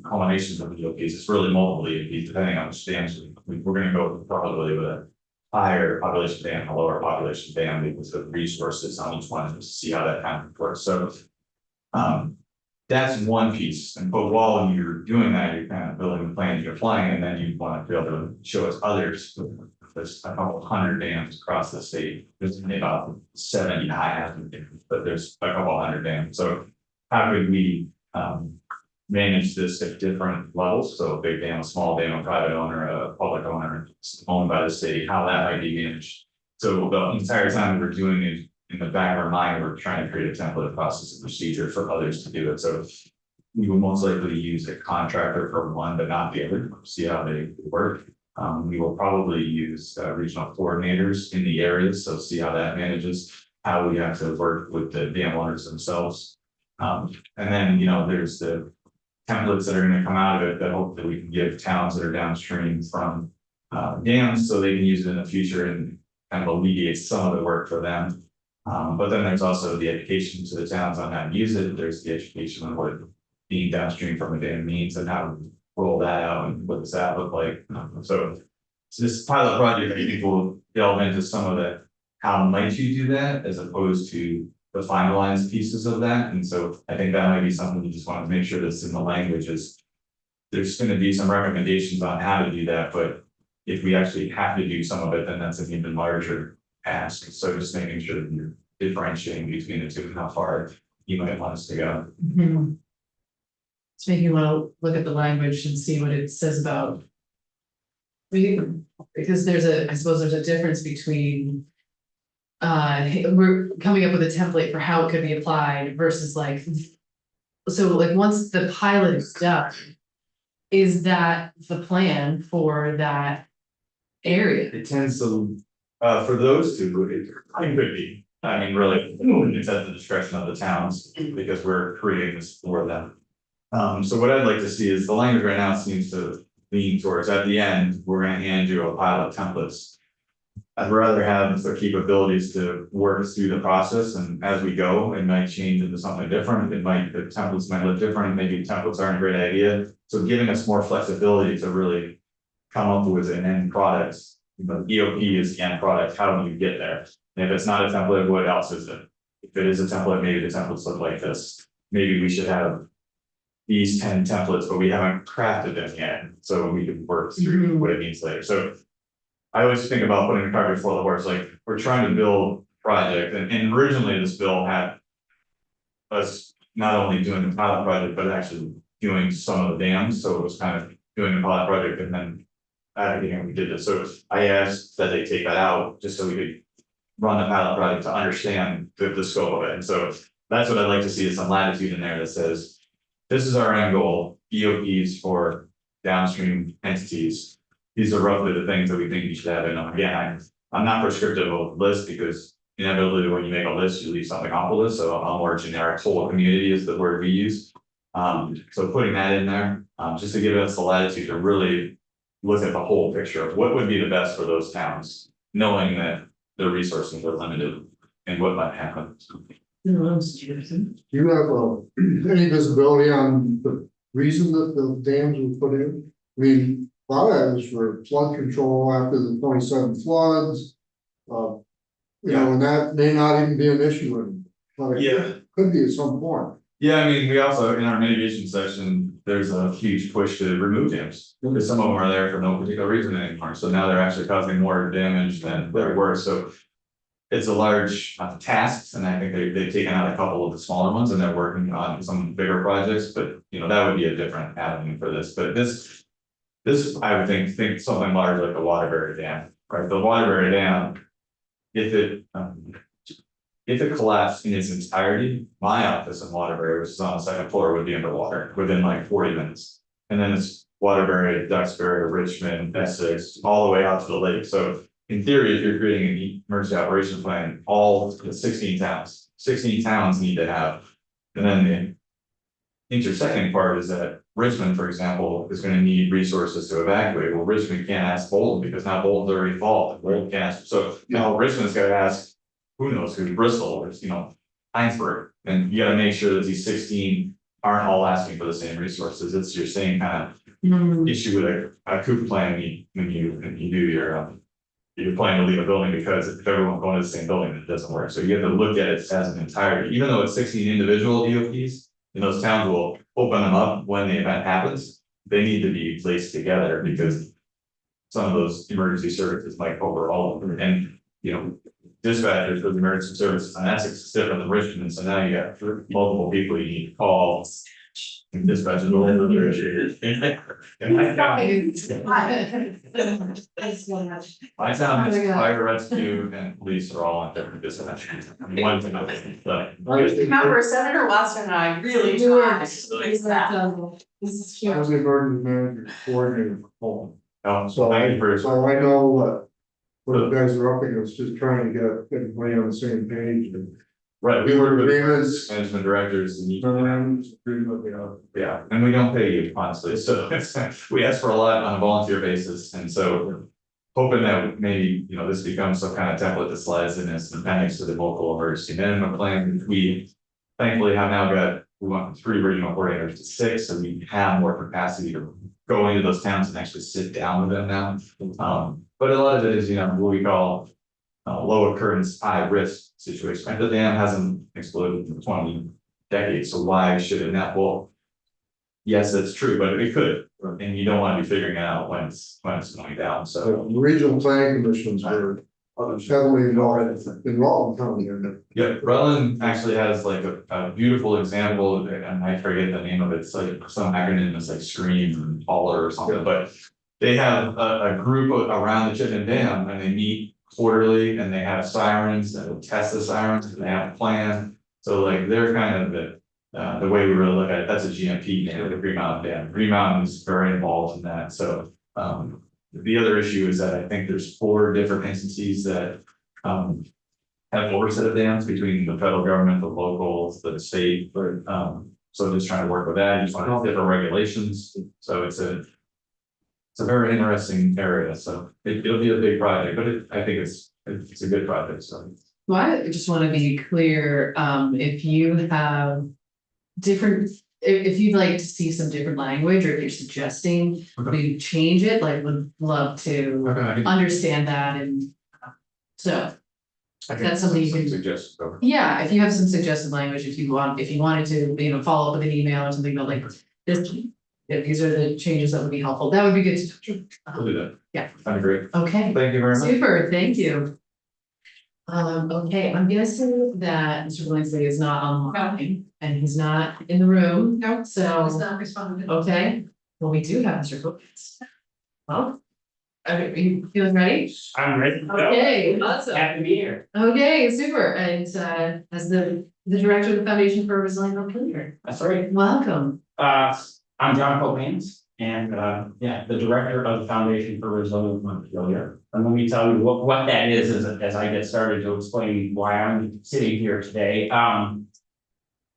combinations of the EOPs, it's really multiple EOPs depending on which dams we're gonna go probably with a higher population dam, a lower population dam, because of resources on each one, to see how that kind of works. So that's one piece. But while you're doing that, you're kind of building the plans, you're flying, and then you want to be able to show us others. There's a couple 100 dams across the state. There's only about 70 high hazard dams, but there's a couple 100 dams. So how could we manage this at different levels? So a big dam, a small dam, a private owner, a public owner, owned by the state, how that might be managed. So the entire time we're doing it, in the back of our mind, we're trying to create a template, process, and procedure for others to do it. So we will most likely use a contractor for one, but not the other, see how they work. We will probably use regional coordinators in the areas, so see how that manages, how we have to work with the dam owners themselves. And then, there's the templates that are going to come out of it that hopefully we can give towns that are downstream from dams, so they can use it in the future and kind of alleviate some of the work for them. But then there's also the education to the towns on how to use it. There's the education on what being downstream from a dam means and how to roll that out and what does that look like. So this pilot project, I think, will delve into some of the how might you do that as opposed to the finalized pieces of that. And so I think that might be something we just want to make sure that's in the language is there's going to be some recommendations on how to do that, but if we actually have to do some of it, then that's an even larger ask. So just making sure that you're differentiating between the two and how far you might want us to go. Mm-hmm. It's making you want to look at the language and see what it says about. Because I suppose there's a difference between we're coming up with a template for how it could be applied versus once the pilot is done, is that the plan for that area? It tends to, for those two, it could be. I mean, really, it's at the discretion of the towns, because we're creating this for them. So what I'd like to see is the language right now seems to lean towards, at the end, we're gonna hand you a pile of templates. I'd rather have the capabilities to work through the process, and as we go, it might change into something different, the templates might look different, maybe templates aren't a great idea. So giving us more flexibility to really come up with an end product, EOP is the end product, how do you get there? And if it's not a template, what else is it? If it is a template, maybe the templates look like this, maybe we should have these 10 templates, but we haven't crafted them yet, so we can work through what it means later, so. I always think about putting the cart before the horse, like, we're trying to build a project, and originally this bill had. Us not only doing the pilot project, but actually doing some of the dams, so it was kind of doing the pilot project and then. We did this, so I asked that they take that out, just so we could. Run the pilot project to understand the scope of it, and so that's what I'd like to see, is some latitude in there that says. This is our end goal, EOPs for downstream entities. These are roughly the things that we think you should have in them. Again, I'm not prescriptive of list, because inevitably when you make a list, you leave something off the list, so a more generic whole community is the word we use. So putting that in there, just to give us the latitude to really look at the whole picture of what would be the best for those towns, knowing that the resources are limited and what might happen. Do you have any visibility on the reason that the dams were put in? I mean, a lot of that was for flood control after the 27 floods. And that may not even be an issue anymore, but it could be at some point. Yeah, I mean, we also, in our mitigation section, there's a huge push to remove dams, because some of them are there for no particular reason anymore, so now they're actually causing more damage than they're worth, so. It's a large task, and I think they've taken out a couple of the smaller ones, and they're working on some bigger projects, but that would be a different avenue for this, but this. This, I would think something large like the Waterbury Dam, right, the Waterbury Dam. If it collapsed in its entirety, my office in Waterbury, which is on the second floor, would be underwater within like 40 minutes. And then it's Waterbury, Duxbury, Richmond, Essex, all the way out to the lake, so. In theory, if you're creating an emergency operations plan, all the 16 towns need to have. And then the intersecting part is that Richmond, for example, is gonna need resources to evacuate. Well, Richmond can't ask Bolton, because now Bolton's already involved, Bolton can't ask, so now Richmond's gotta ask. Who knows who, Bristol, or Heinsberg, and you gotta make sure that these 16 aren't all asking for the same resources, it's your same kind of. Issue with a COOP plan when you do your. You're planning to leave a building, because if everyone's going to the same building, it doesn't work, so you have to look at it as an entirety, even though it's 16 individual DOPs. And those towns will open them up when the event happens, they need to be placed together, because. Some of those emergency services might cover all of them, and dispatchers for the emergency services on Essex is different than Richmond, so now you got multiple people you need to call. And dispatchers will handle their issues. My town is fire rescue and police are all on different dispatches. One thing Remember, Senator Watson and I really tried to raise that. This is I was the emergency manager coordinator for home. So thank you for. So I know what the guys are up against, just trying to get everybody on the same page and. Right, we work with agreements. management directors and. Agreement, Yeah, and we don't pay you, honestly, so we ask for a lot on a volunteer basis, and so. Hoping that maybe, this becomes some kind of template that slides in as an appendix to the local emergency management plan. We thankfully have now got, we went from 3 regional coordinators to 6, so we have more capacity to go into those towns and actually sit down with them now. But a lot of it is, what we call low occurrence, high risk situation. And the dam hasn't exploded in 20 decades, so why should it not? Well, yes, that's true, but it could, and you don't want to be figuring it out when it's going down, so. The regional planning commissions are heavily involved in Rutland County. Yeah, Rutland actually has like a beautiful example, and I forget the name of it, it's like some acronym, it's like Scream and Holler or something, but. They have a group around the Chittenden Dam, and they meet quarterly, and they have sirens that will test the sirens, and they have a plan. So like they're kind of the way we really look at it, that's a GMP dam, the Green Mountain Dam. Green Mountain is very involved in that, so the other issue is that I think there's 4 different instances that have oversight of dams between the federal government, the locals, the state, but, so just trying to work with that, just find different regulations, so it's a very interesting area, so it'll be a big project, but I think it's a good project, so. Well, I just wanna be clear, if you have different, if you'd like to see some different language, or if you're suggesting we change it, like, would love to Okay. understand that and. So, that's something you can- Suggest. yeah, if you have some suggested language, if you wanted to, you know, follow up with an email or something about like this. If these are the changes that would be helpful, that would be good to. We'll do that. Yeah. That'd be great. Okay, Thank you very much. super, thank you. Okay, I'm guessing that Mr. Blansley is not online and he's not in the room. Nope. So, It's not responded. okay, well, we do have Mr. Cookins. Well, are you feeling ready? I'm ready to go. Okay, awesome. Happy to be here. Okay, super, and as the director of the Foundation for Resilient Montpelier, That's right. welcome. I'm John Copans and, yeah, the director of the Foundation for Resilient Montpelier. And let me tell you what that is as I get started to explain why I'm sitting here today.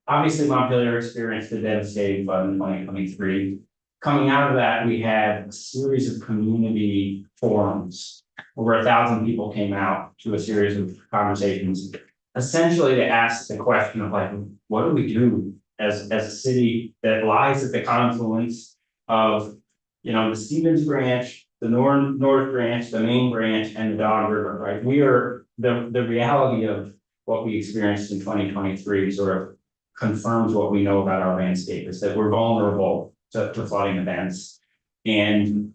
Obviously Montpelier experienced a devastating flood in 2023. Coming out of that, we had a series of community forums. Over 1,000 people came out to a series of conversations, essentially to ask the question of like, what do we do as a city that lies at the confluence of, you know, the Stevens branch, the north branch, the main branch, and the Dog River, right? We are the reality of what we experienced in 2023 sort of confirms what we know about our landscape, is that we're vulnerable to flooding events and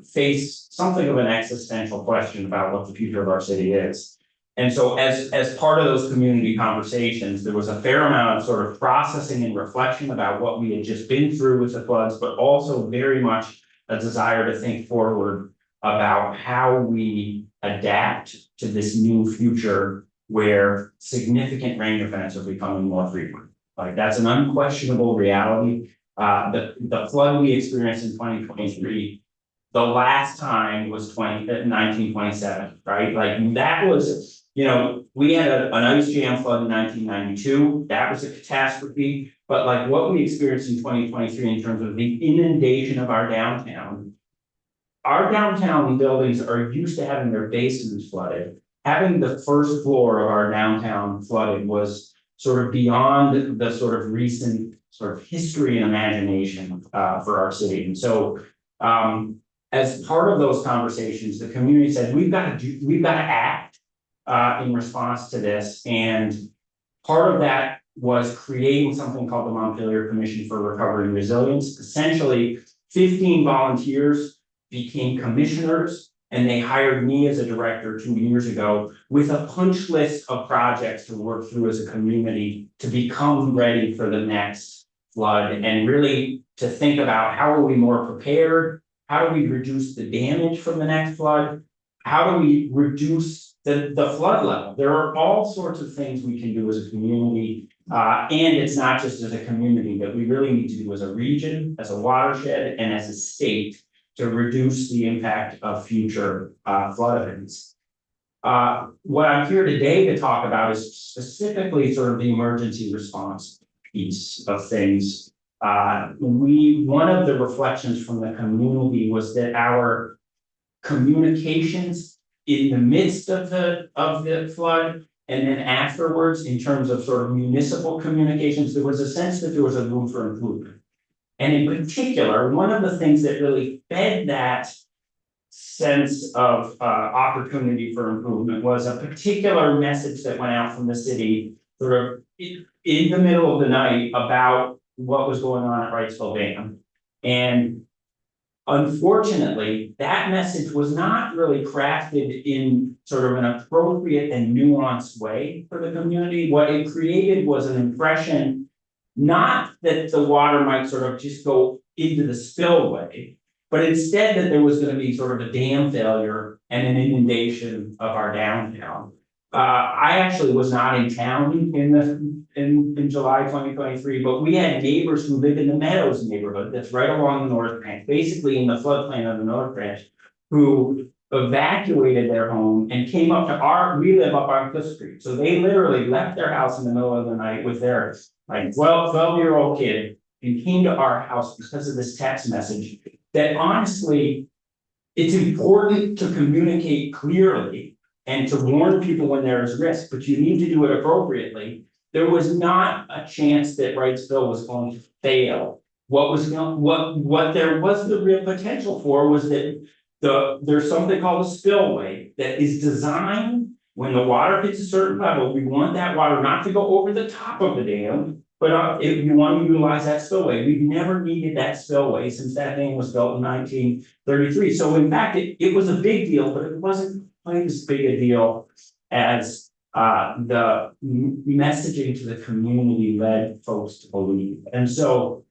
face something of an existential question about what the future of our city is. And so as part of those community conversations, there was a fair amount of sort of processing and reflection about what we had just been through with the floods, but also very much a desire to think forward about how we adapt to this new future where significant rain events are becoming more frequent. Like that's an unquestionable reality. The flood we experienced in 2023, the last time was 1927, right? Like that was, you know, we had an ice jam flood in 1992. That was a catastrophe. But like what we experienced in 2023 in terms of the inundation of our downtown buildings are used to having their basements flooded. Having the first floor of our downtown flooded was sort of beyond the sort of recent sort of history and imagination for our city. And so as part of those conversations, the community said, we've got to act in response to this. And part of that was creating something called the Montpelier Commission for Recovery and Resilience. Essentially, 15 volunteers became commissioners, and they hired me as a director 2 years ago with a punch list of projects to work through as a community to become ready for the next flood, and really to think about how are we more prepared, how do we reduce the damage from the next flood, how do we reduce the flood level. There are all sorts of things we can do as a community, and it's not just as a community that we really need to do as a region, as a watershed, and as a state to reduce the impact of future flood events. What I'm here today to talk about is specifically sort of the emergency response piece of things. One of the reflections from the community was that our communications in the midst of the flood and then afterwards, in terms of sort of municipal communications, there was a sense that there was a room for improvement. And in particular, one of the things that really fed that sense of opportunity for improvement was a particular message that went out from the city sort of in the middle of the night about what was going on at Wrightsville Dam. And unfortunately, that message was not really crafted in sort of an appropriate and nuanced way for the community. What it created was an impression, not that the water might sort of just go into the spillway, but instead that there was going to be sort of a dam failure and an inundation of our downtown. I actually was not in town in July 2023, but we had neighbors who lived in the Meadows neighborhood that's right along the North Branch, basically in the floodplain of the North Branch, who evacuated their home and came up to we live up on Cliff Street, so they literally left their house in the middle of the night with their like 12-year-old kid and came to our house because of this text message that honestly, it's important to communicate clearly and to warn people when there is risk, but you need to do it appropriately. There was not a chance that Wrightsville was going to fail. What there was the real potential for was that there's something called a spillway that is designed when the water hits a certain level, we want that water not to go over the top of the dam, but if you want to utilize that spillway, we've never needed that spillway since that dam was built in 1933. So in fact, it was a big deal, but it wasn't quite as big a deal as the messaging to the community led folks to believe. And so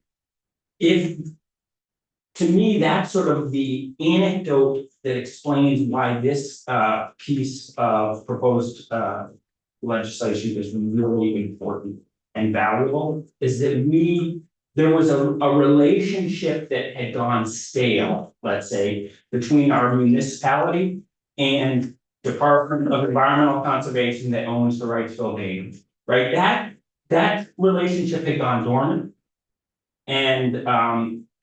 to me, that's sort of the anecdote that explains why this piece of proposed legislation is really important and valuable, is that there was a relationship that had gone stale, let's say, between our municipality and Department of Environmental Conservation that owns the Wrightsville Dam, right? That relationship had gone dormant. And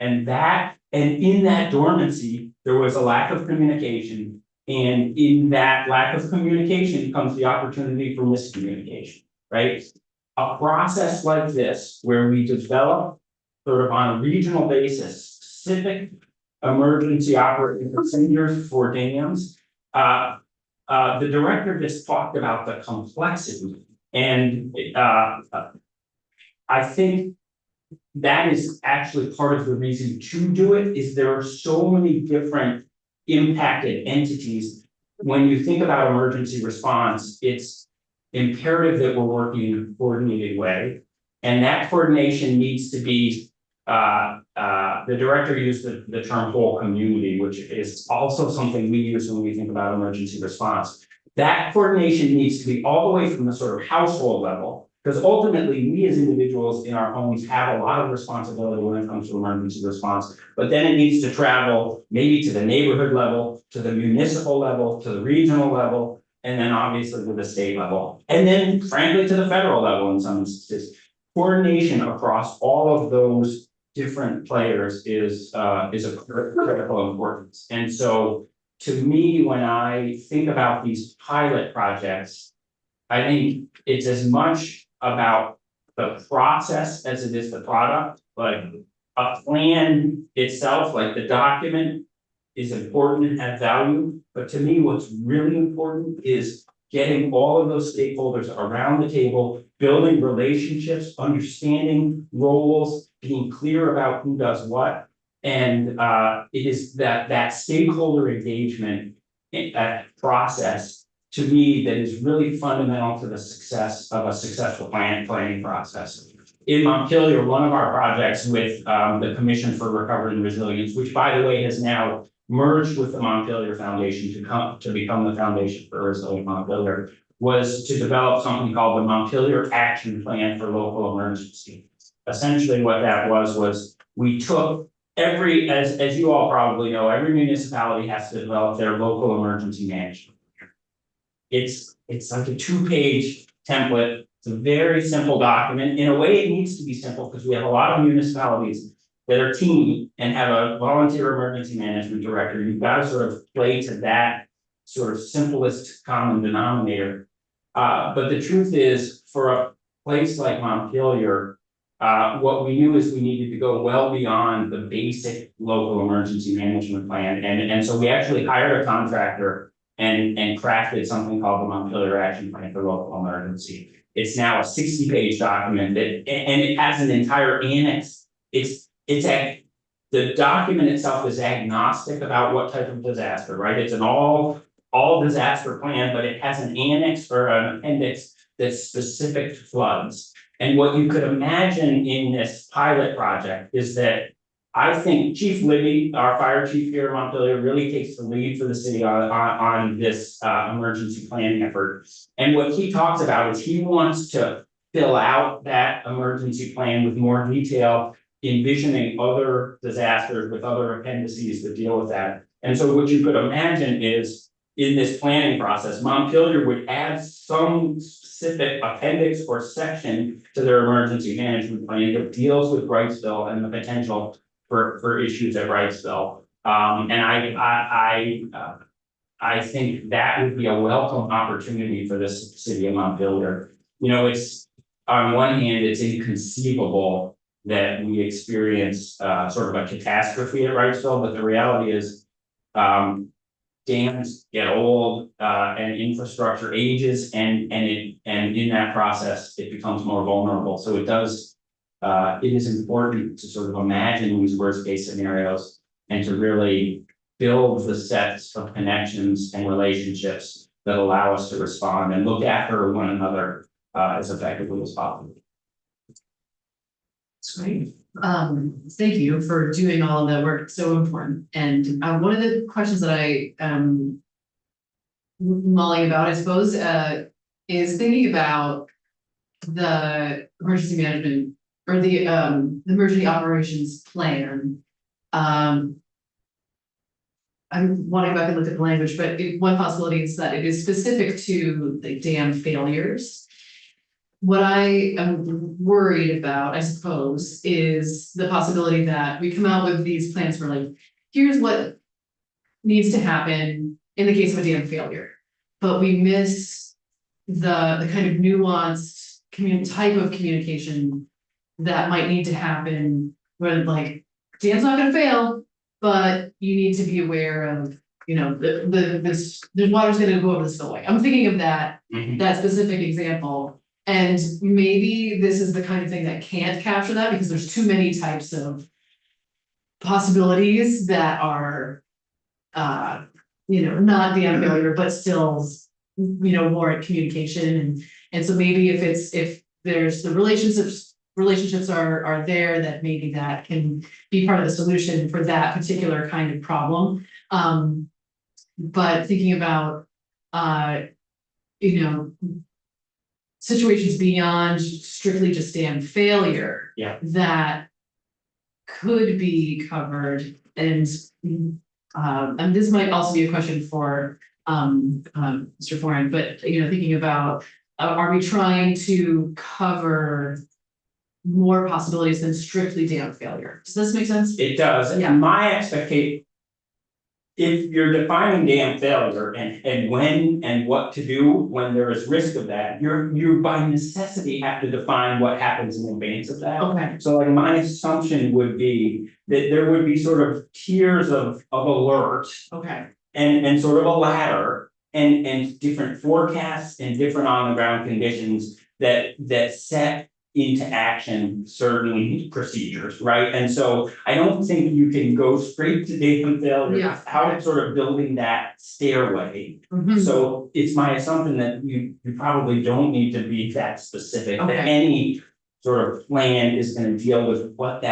in that dormancy, there was a lack of communication. And in that lack of communication comes the opportunity for miscommunication, right? A process like this, where we develop sort of on a regional basis, specific emergency operating procedures for dams. The director just talked about the complexity, and I think that is actually part of the reason to do it, is there are so many different impacted entities. When you think about emergency response, it's imperative that we're working in a coordinated way. And that coordination needs to be, the director used the term whole community, which is also something we use when we think about emergency response. That coordination needs to be all the way from the sort of household level, because ultimately we as individuals in our homes have a lot of responsibility when it comes to emergency response, but then it needs to travel maybe to the neighborhood level, to the municipal level, to the regional level, and then obviously to the state level, and then frankly to the federal level in some instances. Coordination across all of those different players is a critical importance. And so to me, when I think about these pilot projects, I think it's as much about the process as it is the product. Like a plan itself, like the document, is important and has value, but to me, what's really important is getting all of those stakeholders around the table, building relationships, understanding roles, being clear about who does what. And it is that stakeholder engagement process, to me, that is really fundamental to the success of a successful planning process. In Montpelier, one of our projects with the Commission for Recovery and Resilience, which by the way has now merged with the Montpelier Foundation to become the Foundation for Resilient Montpelier, was to develop something called the Montpelier Action Plan for Local Emergency. Essentially what that was we took as you all probably know, every municipality has to develop their local emergency management. It's like a 2-page template. It's a very simple document. In a way, it needs to be simple because we have a lot of municipalities that are teeny and have a volunteer emergency management director. You've got to sort of play to that sort of simplest common denominator. But the truth is, for a place like Montpelier, what we knew is we needed to go well beyond the basic local emergency management plan. And so we actually hired a contractor and crafted something called the Montpelier Action Plan for Local Emergency. It's now a 60-page document and it has an entire annex. The document itself is agnostic about what type of disaster, right? It's an all disaster plan, but it has an annex or an appendix that's specific to floods. And what you could imagine in this pilot project is that I think Chief Libby, our fire chief here in Montpelier, really takes the lead for the city on this emergency planning effort. And what he talks about is he wants to fill out that emergency plan with more detail, envisioning other disasters with other appendices that deal with that. And so what you could imagine is, in this planning process, Montpelier would add some specific appendix or section to their emergency management plan that deals with Wrightsville and the potential for issues at Wrightsville. And I think that would be a welcome opportunity for this city of Montpelier. You know, it's, on one hand, it's inconceivable that we experience sort of a catastrophe at Wrightsville, but the reality is, dams get old, and infrastructure ages, and in that process, it becomes more vulnerable. So it does, it is important to sort of imagine these worst case scenarios and to really build the sets of connections and relationships that allow us to respond and look after one another as effectively as possible. That's great. Thank you for doing all of that work. It's so important. And one of the questions that I mulling about, I suppose, is thinking about the emergency management or the emergency operations plan. I'm wanting back and look at the language, but one possibility is that it is specific to the dam failures. What I am worried about, I suppose, is the possibility that we come out with these plans for like, here's what needs to happen in the case of a dam failure. But we miss the kind of nuanced type of communication that might need to happen where like, dam's not gonna fail, but you need to be aware of, you know, the water's gonna go over the spillway. I'm thinking of that specific example. And maybe this is the kind of thing that can't capture that because there's too many types of possibilities that are, you know, not dam failure, but still, you know, warrant communication. And so maybe if there's the relationships are there, that maybe that can be part of the solution for that particular kind of problem. But thinking about, you know, situations beyond strictly just dam failure. Yeah. That could be covered, and this might also be a question for Mr. Foran, but you know, thinking about are we trying to cover more possibilities than strictly dam failure? Does this make sense? It does. Yeah. My expectation, if you're defining dam failure and when and what to do when there is risk of that, you by necessity have to define what happens in advance of that. Okay. So like my assumption would be that there would be sort of tiers of alert Okay. and sort of a ladder and different forecasts and different on the ground conditions that set into action certain procedures, right? And so I don't think you can go straight to dam failure Yeah. without sort of building that stairway. Mhm. So it's my assumption that you probably don't need to be that specific, that Okay. any sort of plan is gonna deal with what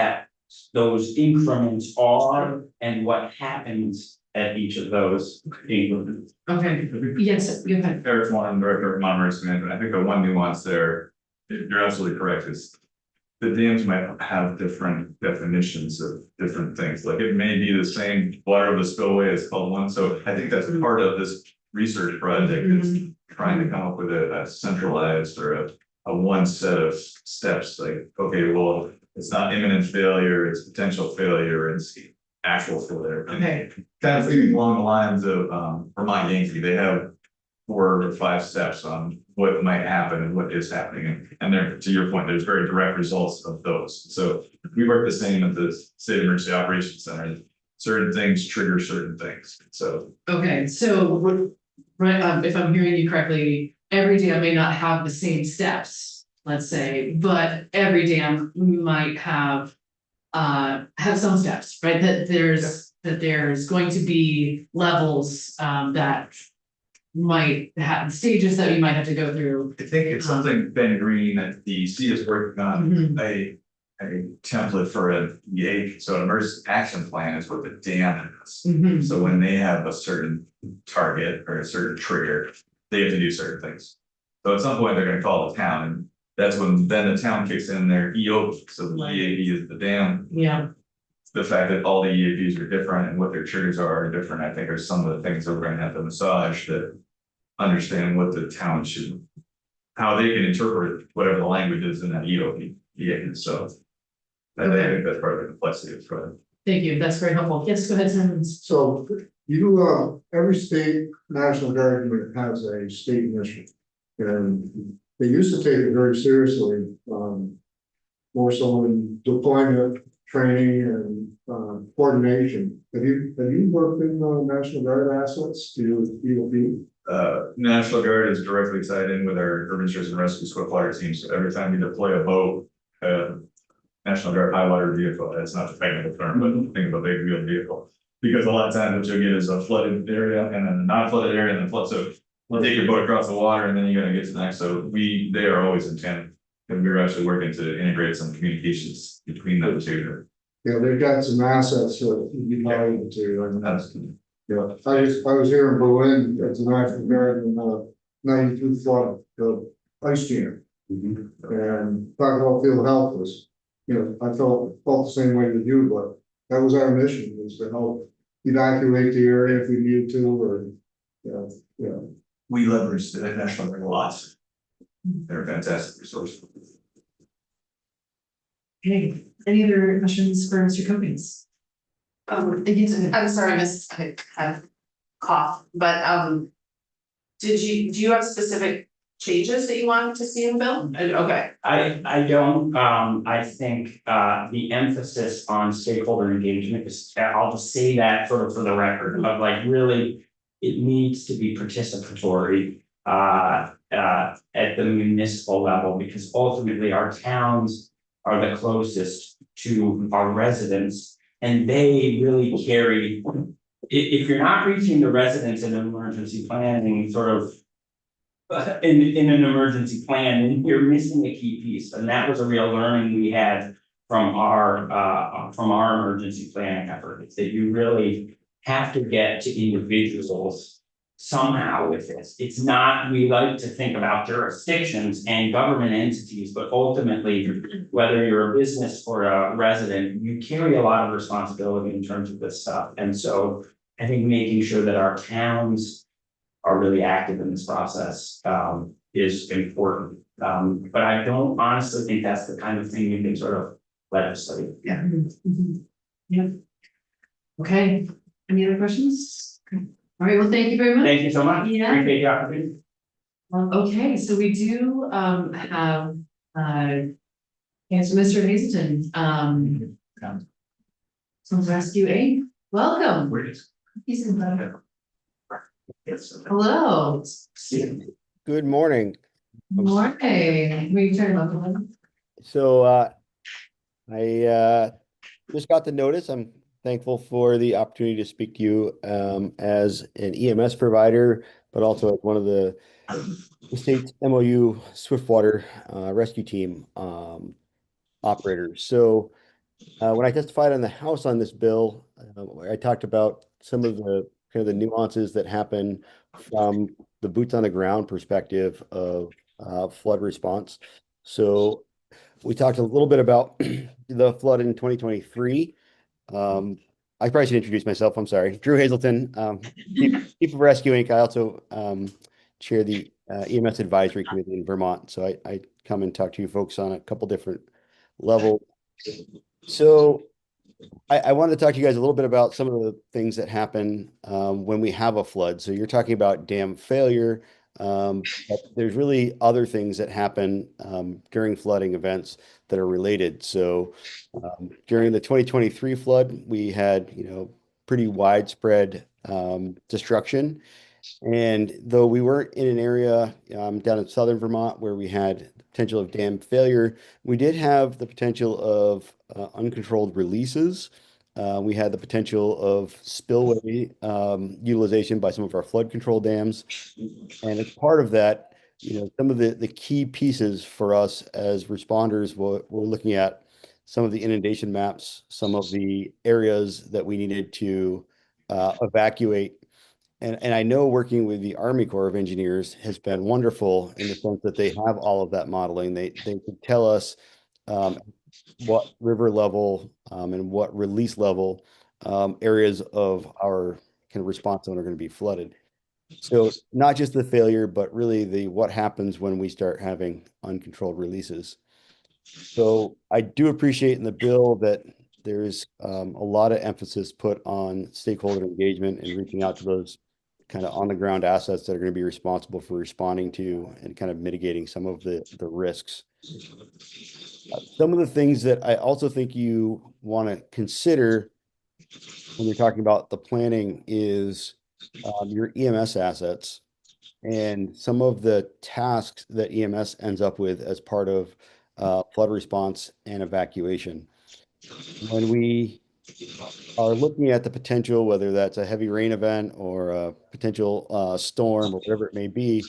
those increments are and what happens at each of those increments. Okay. Yes, go ahead. Eric Warren, Director of Monterey Management. I think the one nuance there, you're absolutely correct, is the dams might have different definitions of different things. Like it may be the same water over the spillway as called one. So I think that's part of this research project is trying to come up with a centralized or a one set of steps. Like, okay, well, it's not imminent failure, it's potential failure, it's actual failure. Okay. Kind of thinking along the lines of Vermont Yankee, they have 4 or 5 steps on what might happen and what is happening. And there, to your point, there's very direct results of those. So we work the same at the State Emergency Operations Center. Certain things trigger certain things. So Okay, so right, if I'm hearing you correctly, every dam may not have the same steps, let's say, but every dam might have some steps, right? That there's going to be levels that might have stages that we might have to go through. I think it's something Ben Green at the DEC is working on a template for an so an emergency action plan is what the dam is. Mhm. So when they have a certain target or a certain trigger, they have to do certain things. So at some point, they're gonna call the town, and that's when then the town kicks in their EO, so the EAD is the dam. Yeah, the fact that all the EAPs are different and what their triggers are different, I think are some of the things that we're gonna have to massage that. Understand what the town should, how they can interpret whatever the language is in that EOP, so. I think that's part of the complexity of it. Thank you, that's very helpful. Yes, go ahead, Simon. So every state national guard has a state mission. And they used to take it very seriously, more so in deployment, training and coordination. Have you worked in National Guard assets to EOP? National Guard is directly tied in with our urban search and rescue swiftwater teams. So every time we deploy a boat, National Guard high water vehicle, that's not the technical term, but think of a big wheeled vehicle. Because a lot of times what you'll get is a flooded area and then a not flooded area and then flood. So we'll take your boat across the water and then you gotta get to the next. So they are always in tandem. And we're actually working to integrate some communications between them two. Yeah, they've got some assets that you valuable to, and That's yeah, I was here in Berlin at the National Guard in '92 flood, the ice jam. And talk about feeling helpless. I felt the same way with you, but that was our mission, was to help evacuate the area if we needed to, or, we leverage the National Guard a lot. They're a fantastic resource. Okay, any other questions for Mr. Cummings? I'm sorry, Miss, I have cough, but, do you have specific changes that you want to see in the bill? Okay, I don't, I think, the emphasis on stakeholder engagement is, I'll just say that sort of for the record, of like, really, it needs to be participatory, at the municipal level, because ultimately our towns are the closest to our residents, and they really carry, if you're not reaching the residents in an emergency planning sort of in an emergency plan, and you're missing a key piece, and that was a real learning we had from our emergency planning effort, is that you really have to get to individuals somehow with this. It's not, we like to think about jurisdictions and government entities, but ultimately, whether you're a business or a resident, you carry a lot of responsibility in terms of this stuff. And so I think making sure that our towns are really active in this process is important. But I don't honestly think that's the kind of thing you can sort of legislate. Yeah. Yeah. Okay, any other questions? Okay. All right, well, thank you very much. Thank you so much. Yeah. Appreciate the opportunity. Okay, so we do have Mr. Hazelton, from Rescue 8. Welcome. He's in better. Hello. Good morning. Morning. Will you turn it up a little? So I just got the notice. I'm thankful for the opportunity to speak to you as an EMS provider, but also as one of the state's MOU Swiftwater rescue team operators. So when I testified on the House on this bill, I talked about some of the kind of the nuances that happen from the boots on the ground perspective of flood response. So we talked a little bit about the flood in 2023. I probably should introduce myself. I'm sorry. Drew Hazelton, Chief of Rescue Inc. I also chair the EMS Advisory Committee in Vermont. So I come and talk to you folks on a couple different levels. So I wanted to talk to you guys a little bit about some of the things that happen when we have a flood. So you're talking about dam failure, but there's really other things that happen during flooding events that are related. So during the 2023 flood, we had, pretty widespread destruction. And though we weren't in an area down in southern Vermont where we had the potential of dam failure, we did have the potential of uncontrolled releases. We had the potential of spillway utilization by some of our flood control dams. And as part of that, some of the key pieces for us as responders, we're looking at some of the inundation maps, some of the areas that we needed to evacuate. And I know working with the Army Corps of Engineers has been wonderful in the sense that they have all of that modeling. They can tell us what river level and what release level areas of our kind of response zone are going to be flooded. So not just the failure, but really the what happens when we start having uncontrolled releases. So I do appreciate in the bill that there's a lot of emphasis put on stakeholder engagement and reaching out to those kind of on the ground assets that are going to be responsible for responding to and kind of mitigating some of the risks. Some of the things that I also think you want to consider when you're talking about the planning is your EMS assets and some of the tasks that EMS ends up with as part of flood response and evacuation. When we are looking at the potential, whether that's a heavy rain event or a potential storm or whatever it may be,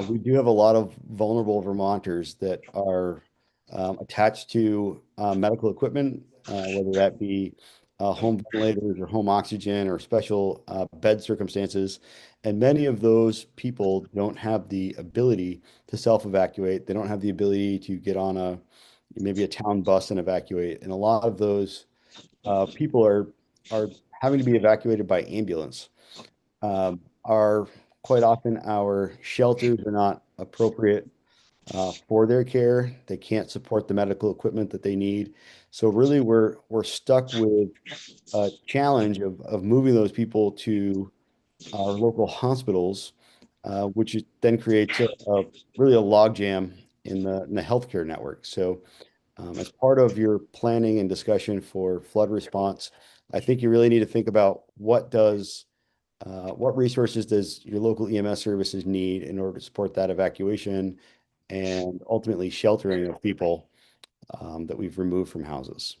we do have a lot of vulnerable Vermonters that are attached to medical equipment, whether that be home ventilators or home oxygen or special bed circumstances. And many of those people don't have the ability to self-evacuate. They don't have the ability to get on maybe a town bus and evacuate. And a lot of those people are having to be evacuated by ambulance. Are quite often our shelters are not appropriate for their care. They can't support the medical equipment that they need. So really, we're stuck with a challenge of moving those people to our local hospitals, which then creates really a logjam in the healthcare network. So as part of your planning and discussion for flood response, I think you really need to think about what resources does your local EMS services need in order to support that evacuation and ultimately sheltering of people that we've removed from houses.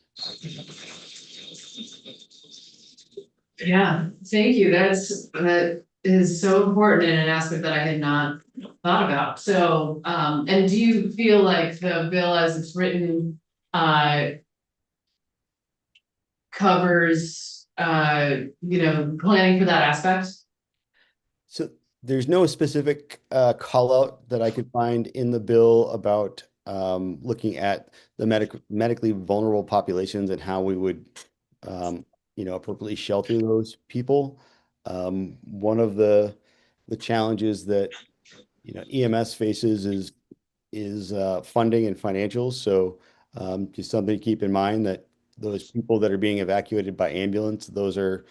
Yeah, thank you. That is so important in an aspect that I had not thought about. So, and do you feel like the bill as it's written, covers, planning for that aspect? So there's no specific call out that I could find in the bill about looking at the medically vulnerable populations and how we would appropriately shelter those people. One of the challenges that EMS faces is funding and financials. So just something to keep in mind that those people that are being evacuated by ambulance, those are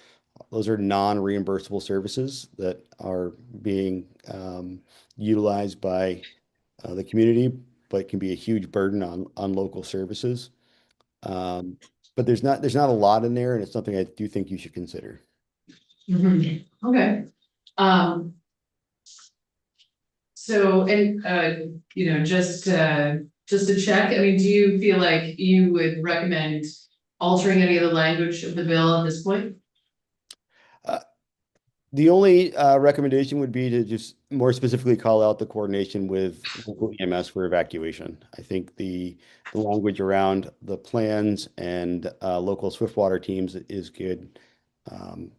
non-reimbursable services that are being utilized by the community, but can be a huge burden on local services. But there's not a lot in there, and it's something I do think you should consider. Mhm. Okay. So, and, just to check, I mean, do you feel like you would recommend altering any of the language of the bill at this point? The only recommendation would be to just more specifically call out the coordination with local EMS for evacuation. I think the language around the plans and local swiftwater teams is good.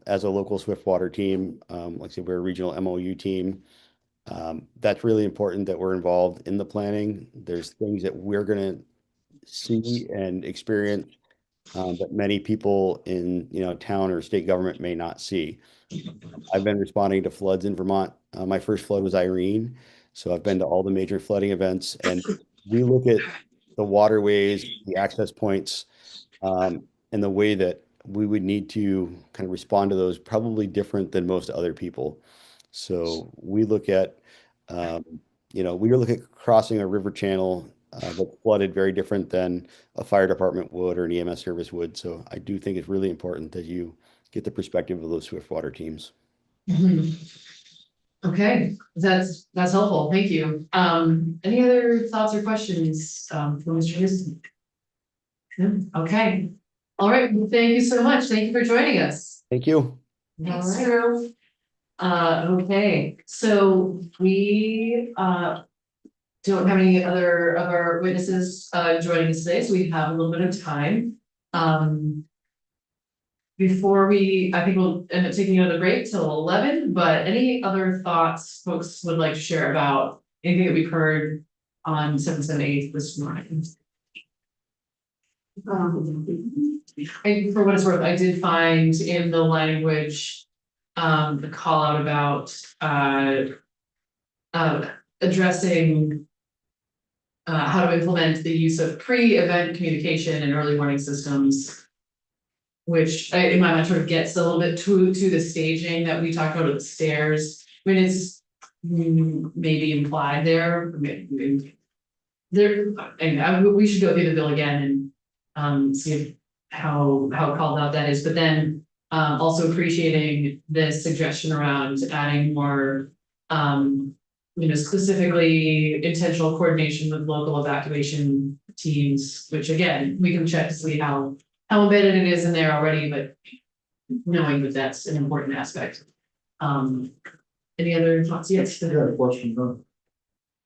As a local swiftwater team, like I said, we're a regional MOU team. That's really important that we're involved in the planning. There's things that we're going to see and experience that many people in town or state government may not see. I've been responding to floods in Vermont. My first flood was Irene, so I've been to all the major flooding events, and we look at the waterways, the access points, and the way that we would need to kind of respond to those probably different than most other people. So we look at, crossing a river channel that's flooded very different than a fire department would or an EMS service would. So I do think it's really important that you get the perspective of those swiftwater teams. Mhm. Okay, that's helpful. Thank you. Any other thoughts or questions from Mr. Houston? No? Okay. All right. Well, thank you so much. Thank you for joining us. Thank you. Thanks, All right. Drew. Okay, so we don't have any other of our witnesses joining us today, so we have a little bit of time. Before I think we'll end up taking another break till 11, but any other thoughts folks would like to share about anything that we've heard on 778 this morning? for what it's worth, I did find in the language, the call out about, addressing how to implement the use of pre-event communication and early warning systems. Which in my mind sort of gets a little bit to the staging that we talked about at the stairs. I mean, it's maybe implied there. We should go through the bill again and see if how called out that is, but then also appreciating this suggestion around adding more specifically intentional coordination with local evacuation teams, which again, we can check to see how embedded it is in there already, but knowing that that's an important aspect. Any other thoughts? Yes. I got a question, huh?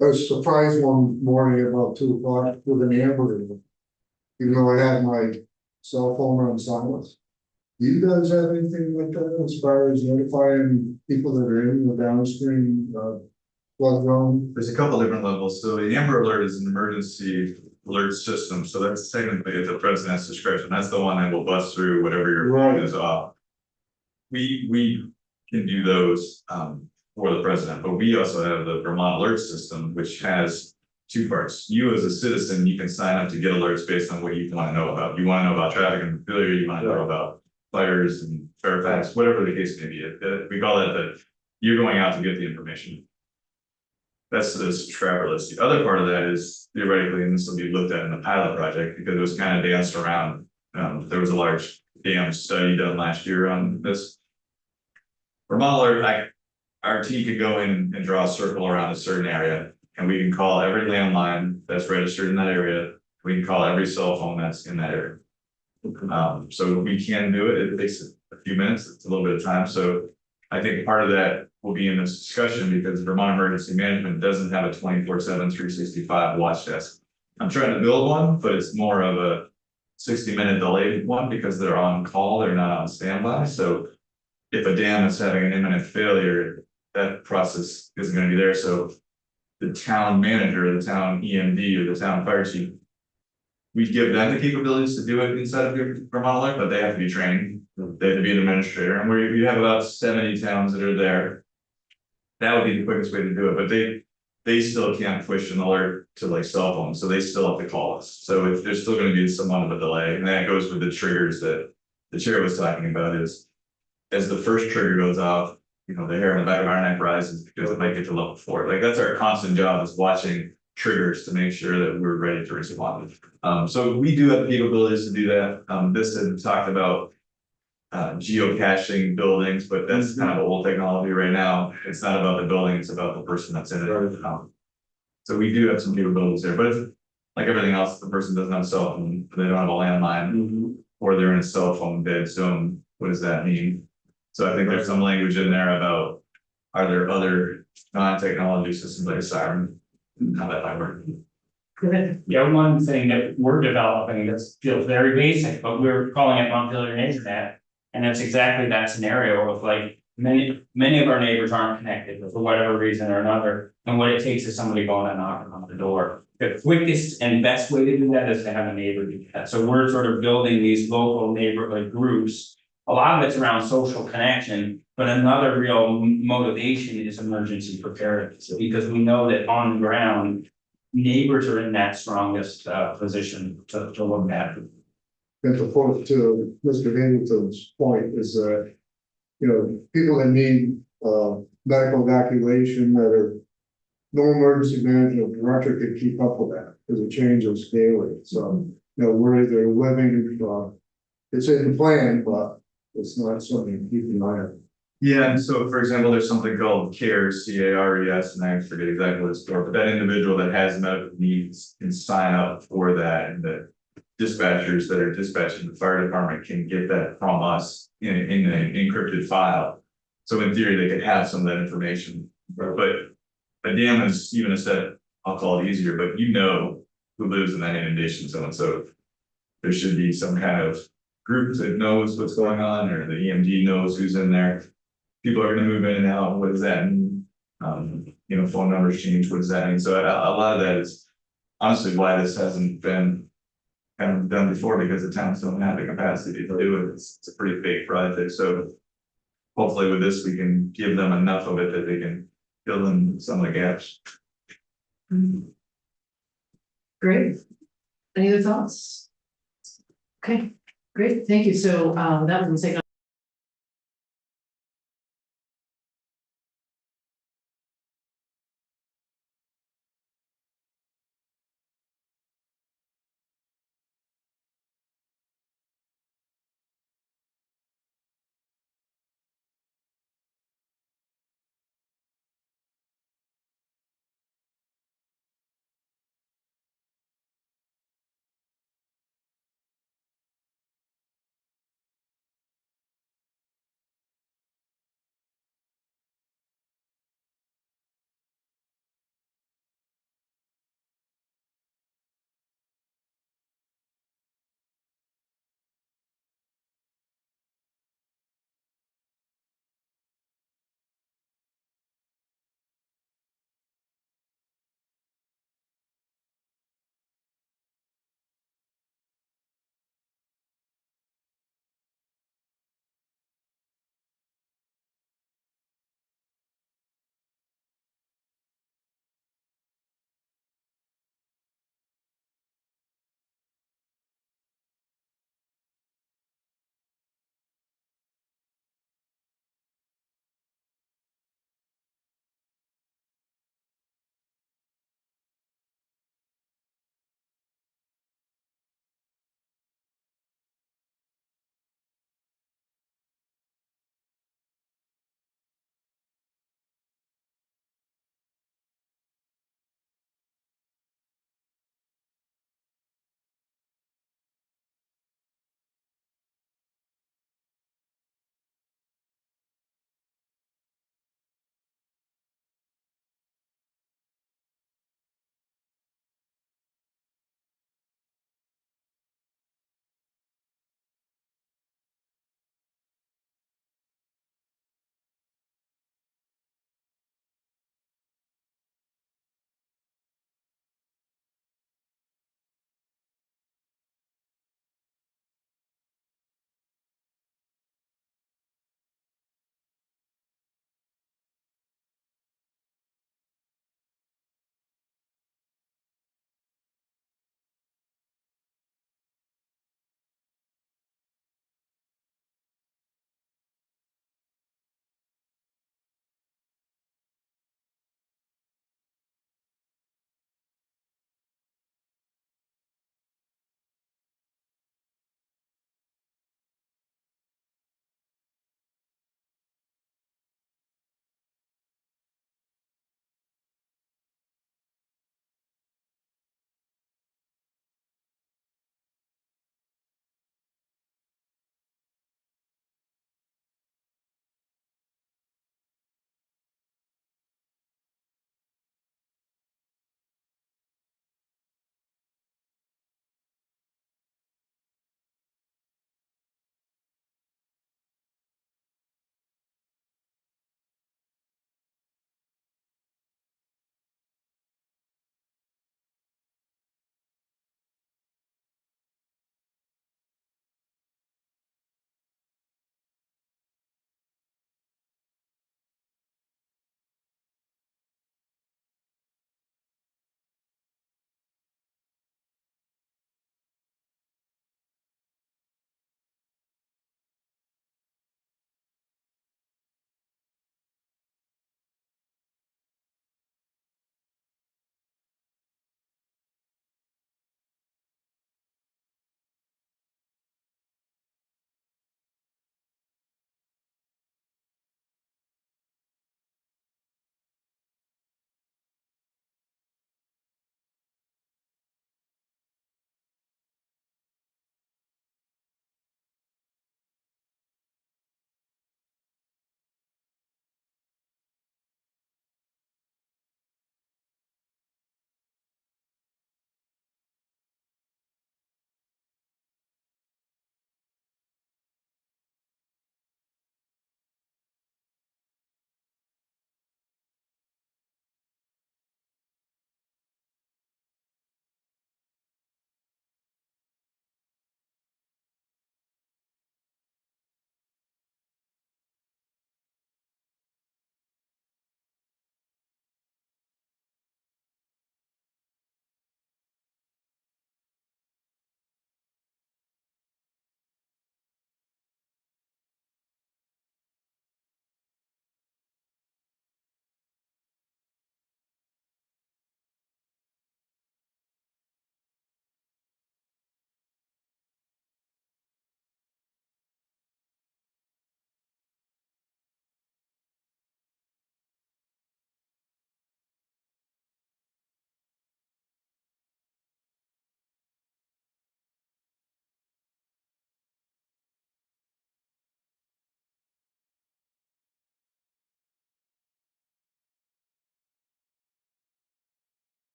I was surprised one morning about 2 o'clock with an Amber alert. Even though I had my cell phone on silent. Do you guys have anything like that as far as notifying people that are in the downstream flood zone? There's a couple different levels. So the Amber Alert is an emergency alert system. So that's technically at the president's discretion. That's the one that will bust through whatever your phone is off. We can do those for the president, but we also have the Vermont Alert System, which has 2 parts. You as a citizen, you can sign up to get alerts based on what you want to know about. You want to know about traffic and failure, you want to know about fires and Fairfax, whatever the case may be. We call that you're going out to get the information. That's the subscriber list. The other part of that is theoretically, and this will be looked at in the pilot project because it was kind of danced around. There was a large dam study done last year on this. Vermont Alert, our team could go in and draw a circle around a certain area, and we can call every landline that's registered in that area. We can call every cell phone that's in that area. So we can do it. It takes a few minutes. It's a little bit of time. So I think part of that will be in this discussion because Vermont Emergency Management doesn't have a 24/7, 365 watch desk. I'm trying to build one, but it's more of a 60-minute delayed one because they're on call, they're not on standby. So if a dam is having an imminent failure, that process isn't going to be there. So the town manager, the town EMD, or the town fire chief, we give them the capabilities to do it inside of your Vermont Alert, but they have to be trained. They have to be an administrator, and we have about 70 towns that are there. That would be the quickest way to do it, but they still can't push an alert to like cell phones, so they still have to call us. So if there's still going to be somewhat of a delay, and that goes with the triggers that the chair was talking about. Is as the first trigger goes off, the hair on the back of our neck rises because it might get to level 4. Like that's our constant job, is watching triggers to make sure that we're ready to respond. So we do have the capabilities to do that. This had talked about geocaching buildings, but that's kind of old technology right now. It's not about the building, it's about the person that's in it. So we do have some capabilities there, but if, like everything else, the person doesn't have a cell phone, they don't have a landline, or they're in a cell phone dead zone. What does that mean? So I think there's some language in there about, are there other non-technology systems like a siren, how that might work. Yeah, one thing that we're developing that feels very basic, but we're calling it modular internet. And it's exactly that scenario of like, many of our neighbors aren't connected for whatever reason or another. And what it takes is somebody going and knocking on the door. The quickest and best way to do that is to have a neighbor do that. So we're sort of building these local neighborhood groups. A lot of it's around social connection, but another real motivation is emergency preparedness. Because we know that on the ground, neighbors are in that strongest position to look at. And to Mr. Hamilton's point is that, people that need medical evacuation that are no emergency management director could keep up with that because it changes daily. So, where they're living, it's in the plan, but it's not something to keep in mind. Yeah, and so for example, there's something called CARES, CARES, and I forget exactly what it's for, but that individual that has medical needs can sign up for that, and the dispatchers that are dispatching the fire department can get that from us in an encrypted file. So in theory, they could have some of that information, but a dam is even a step, I'll call it easier, but who lives in that inundation zone, so there should be some kind of group that knows what's going on, or the EMD knows who's in there. People are going to move in and out. What does that mean? Phone numbers change. What does that mean? So a lot of that is honestly why this hasn't been haven't done before because the towns don't have the capacity to do it. It's a pretty big project, so. Hopefully with this, we can give them enough of it that they can fill in some of the gaps. Great. Any other thoughts? Okay, great, thank you. So, that was the second.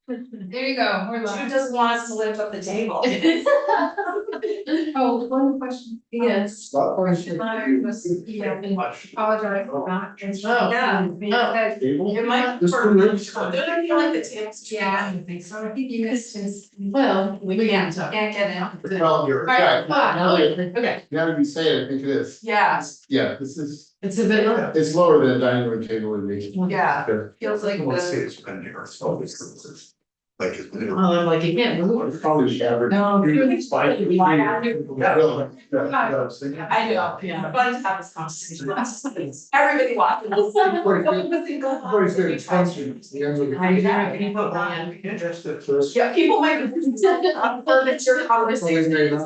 There you go, we're Who live. just wants to lift up the table? Oh, one question. Yes. I was, yeah, apologize for not. Oh. Yeah. It might. Just Don't do it. I feel like the table's too Yeah, I high? don't think so. I think you missed his. Well, we Yeah. can talk. Can't get in. Well, you're, Alright, yeah, now that, okay, now that you say it, I think it is. Yeah, Yeah, this is, it's a bit low. it's lower than a dining room table would be. yeah, feels like Let's say the. it's been here, it's always, like, it's been. Oh, I'm like, you can't move. Probably the average. No, It's fine. I do, yeah. I'm fun to have this conversation. Everybody watching. Everybody's getting punchy. It's the end of the- Yeah, people might. Furniture conversation.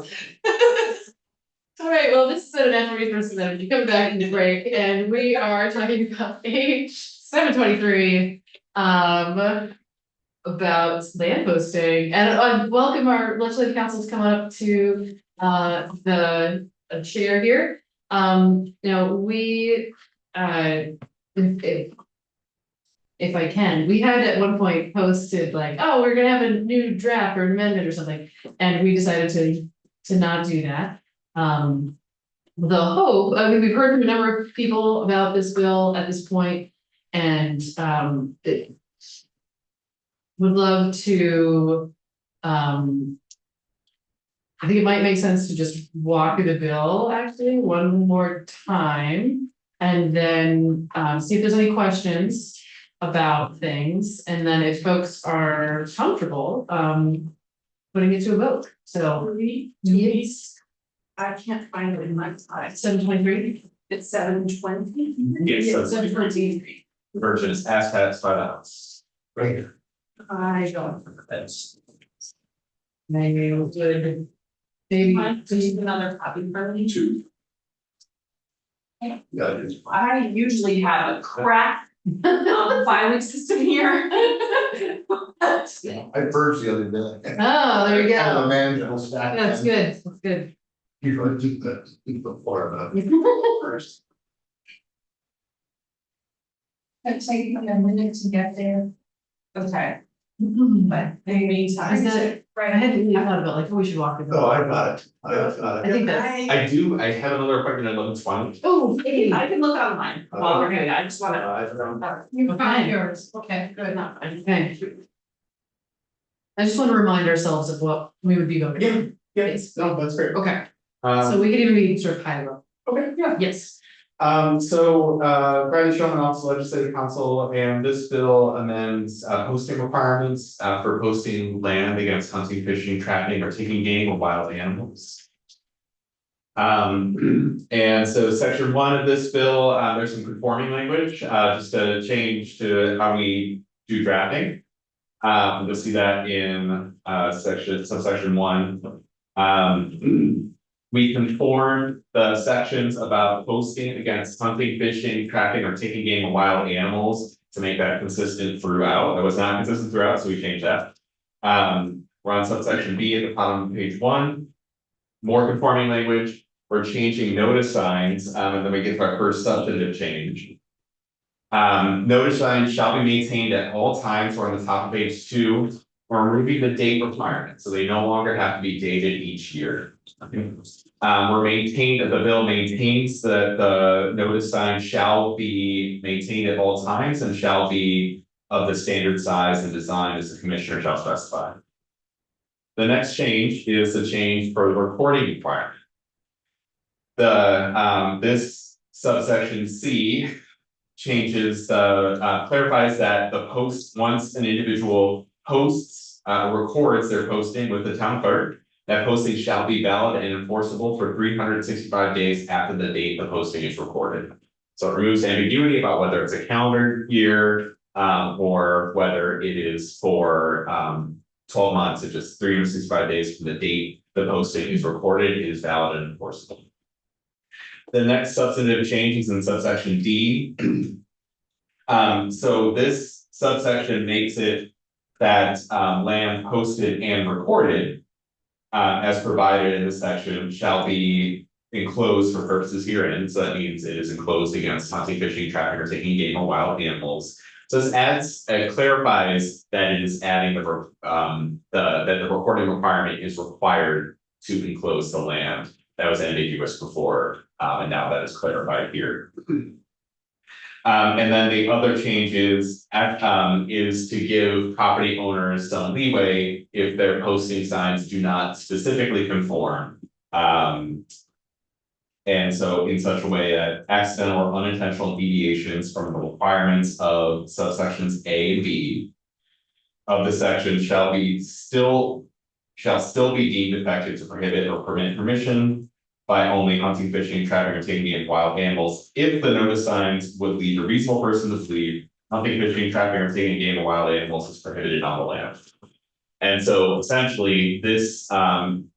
All right, well, this is an natural resources energy, coming back into break, and we are talking about page 723. About land posting, and I welcome our legislative council to come up to the chair here. You know, we if I can, we had at one point posted like, oh, we're gonna have a new draft or amendment or something, and we decided to not do that. The hope, I mean, we've heard from a number of people about this bill at this point, and would love to, I think it might make sense to just walk through the bill actually one more time. And then see if there's any questions about things, and then if folks are comfortable, putting it to a vote, so. Yes. I can't find it in my slide. 723. It's 7:20. Yes, so 7:20. version is as passed by the House. Right here. I don't. That's. Maybe would. Maybe. Just another copy for me. Two. Yeah, it is. I usually have a crack filing system here. I purged the other day. Oh, there you Kind of a go. manageable stack. That's good, that's good. You want to do that before first. It's taking a minute to get there. Okay, But but in the meantime. Is that- I had to thought about like, oh, we should walk through the. Oh, I got it, I got I it. think that's. I have another appointment at 11:20. Oh, hey. I can look online while we're doing it, I just wanna. You Okay. found yours, okay, good. Okay. I just want to remind ourselves of what we would be voting. Yes. No, that's great. Okay, so we could even be sort of high level. Okay, yeah. Yes. Brandon Shulman, Office of Legislative Counsel, and this bill amends posting requirements for posting land against hunting, fishing, trapping, or taking game of wild animals. And so section 1 of this bill, there's some conforming language, just a change to how we do drafting. You'll see that in subsection 1. We conformed the sections about posting against hunting, fishing, trapping, or taking game of wild animals to make that consistent throughout. It was not consistent throughout, so we changed that. We're on subsection B at the bottom of page 1. More conforming language. We're changing notice signs, and then we get to our first substantive change. Notice signs shall be maintained at all times. We're on the top of page 2. We're removing the date requirement, so they no longer have to be dated each year. The bill maintains that the notice sign shall be maintained at all times and shall be of the standard size and design as the commissioner shall specify. The next change is the change for the recording requirement. This subsection C changes clarifies that the post, once an individual posts, records their posting with the town clerk, that posting shall be valid and enforceable for 365 days after the date the posting is recorded. So it removes ambiguity about whether it's a calendar year, or whether it is for 12 months. It's just 365 days from the date the posting is recorded, it is valid and enforceable. The next substantive change is in subsection D. So this subsection makes it that land posted and recorded as provided in this section shall be enclosed for purposes herein. So that means it is enclosed against hunting, fishing, trapping, or taking game of wild animals So this adds, clarifies that it is adding that the recording requirement is required to enclose the land. That was ambiguous before, and now that is clarified here. And then the other change is to give property owners some leeway if their posting signs do not specifically conform. And so in such a way that accidental or unintentional deviations from the requirements of subsections A and B of the section shall still be deemed effective to prohibit or permit permission by only hunting, fishing, trapping, or taking in wild animals, if the notice signs would lead a reasonable person to believe hunting, fishing, trapping, or taking game of wild animals is prohibited on the land. And so essentially this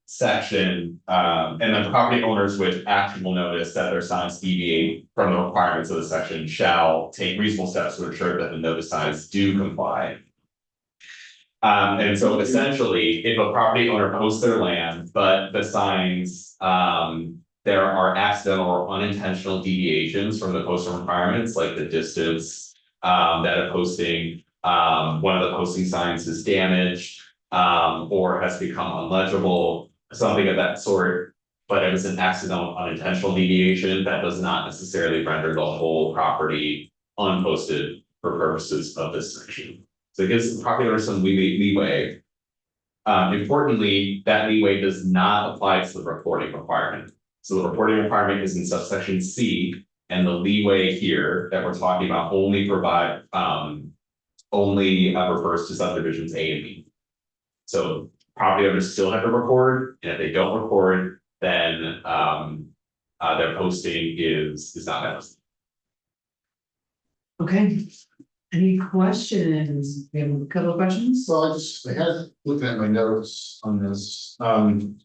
section, and then property owners with actual notice that their signs deviate from the requirements of the section shall take reasonable steps to ensure that the notice signs do comply. And so essentially, if a property owner posts their land, but the signs, there are accidental or unintentional deviations from the posting requirements, like the distance that a posting, one of the posting signs is damaged, or has become unlegible, something of that sort. But it was an accidental, unintentional deviation that does not necessarily render the whole property unposted for purposes of this section. So it gives the property owner some leeway. Importantly, that leeway does not apply to the reporting requirement. So the reporting requirement is in subsection C, and the leeway here that we're talking about only refers to subdivisions A and B. So property owners still have to record, and if they don't record, then their posting is not valid. Okay, any questions? We have a couple of questions. So I had looking at my notes on this, and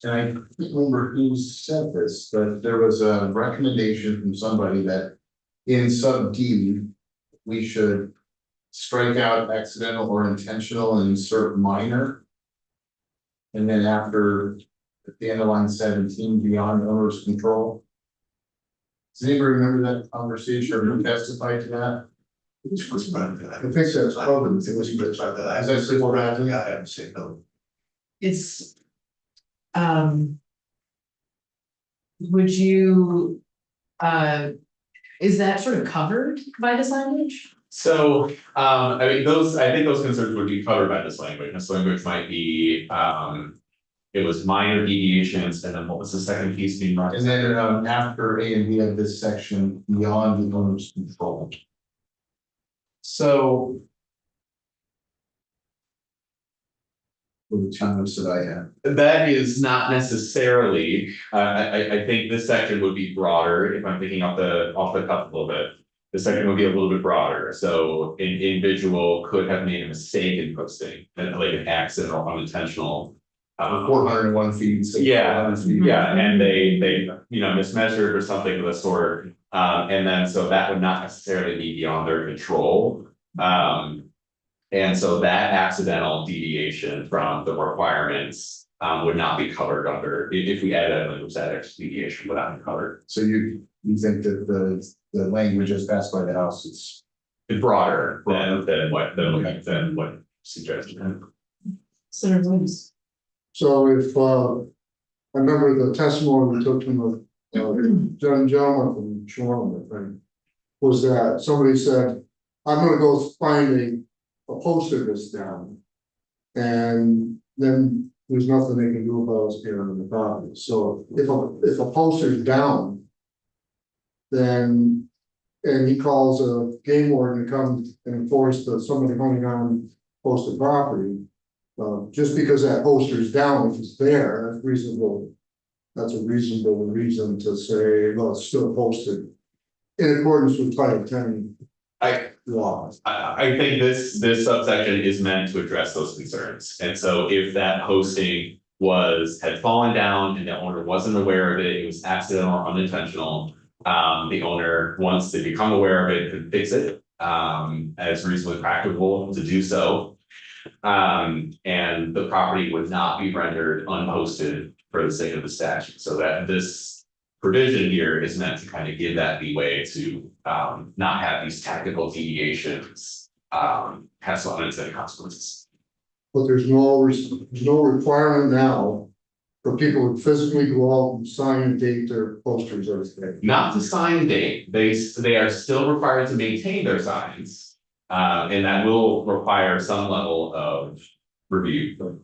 I don't remember who said this, but there was a recommendation from somebody that in sub D, we should strike out accidental or intentional and insert minor. And then after, at the end of line 17, beyond owner's control. Does anybody remember that conversation or who testified to that? Which was part of that. I think that's probably, It was part of that. Is that civil Yeah, I haven't seen no. It's, would you, is that sort of covered by this language? So, I think those concerns would be covered by this language. This language might be, it was minor deviations, and then what was the second piece being marked? And then after A and B of this section, beyond the owner's control. So. The two notes that I had. That is not necessarily, I think this section would be broader, if I'm thinking off the cuff a little bit. The section would be a little bit broader, so an individual could have made a mistake in posting, and like an accident or unintentional. 401 feet. Yeah, 400 feet. yeah, and they mismeasured or something of the sort, and then so that would not necessarily be beyond their control. And so that accidental deviation from the requirements would not be covered under, if we add a language that extra deviation would not be covered. So you think that the language as passed by the House is. It's broader than what suggested. Senator Williams. so if, I remember the testimony we took from the gentleman from Shoreham, I think, was that somebody said, I'm gonna go find a poster that's down. And then there's nothing they can do about us here on the property. So if a poster's down, then, and he calls a game warden to come and enforce somebody hunting on posted property. Just because that poster's down, if it's there, that's reasonable. That's a reasonable reason to say, well, it's still posted. In accordance with Title 10 laws. I think this subsection is meant to address those concerns, and so if that posting had fallen down and the owner wasn't aware of it, it was accidental or unintentional. The owner, once they become aware of it, could fix it as reasonably practicable to do so. And the property would not be rendered unposted for the sake of the statute, so that this provision here is meant to kind of give that leeway to not have these technical deviations have some unintended consequences. But there's no requirement now for people to physically go out and sign and date their posters or anything. Not to sign date, they are still required to maintain their signs. And that will require some level of review.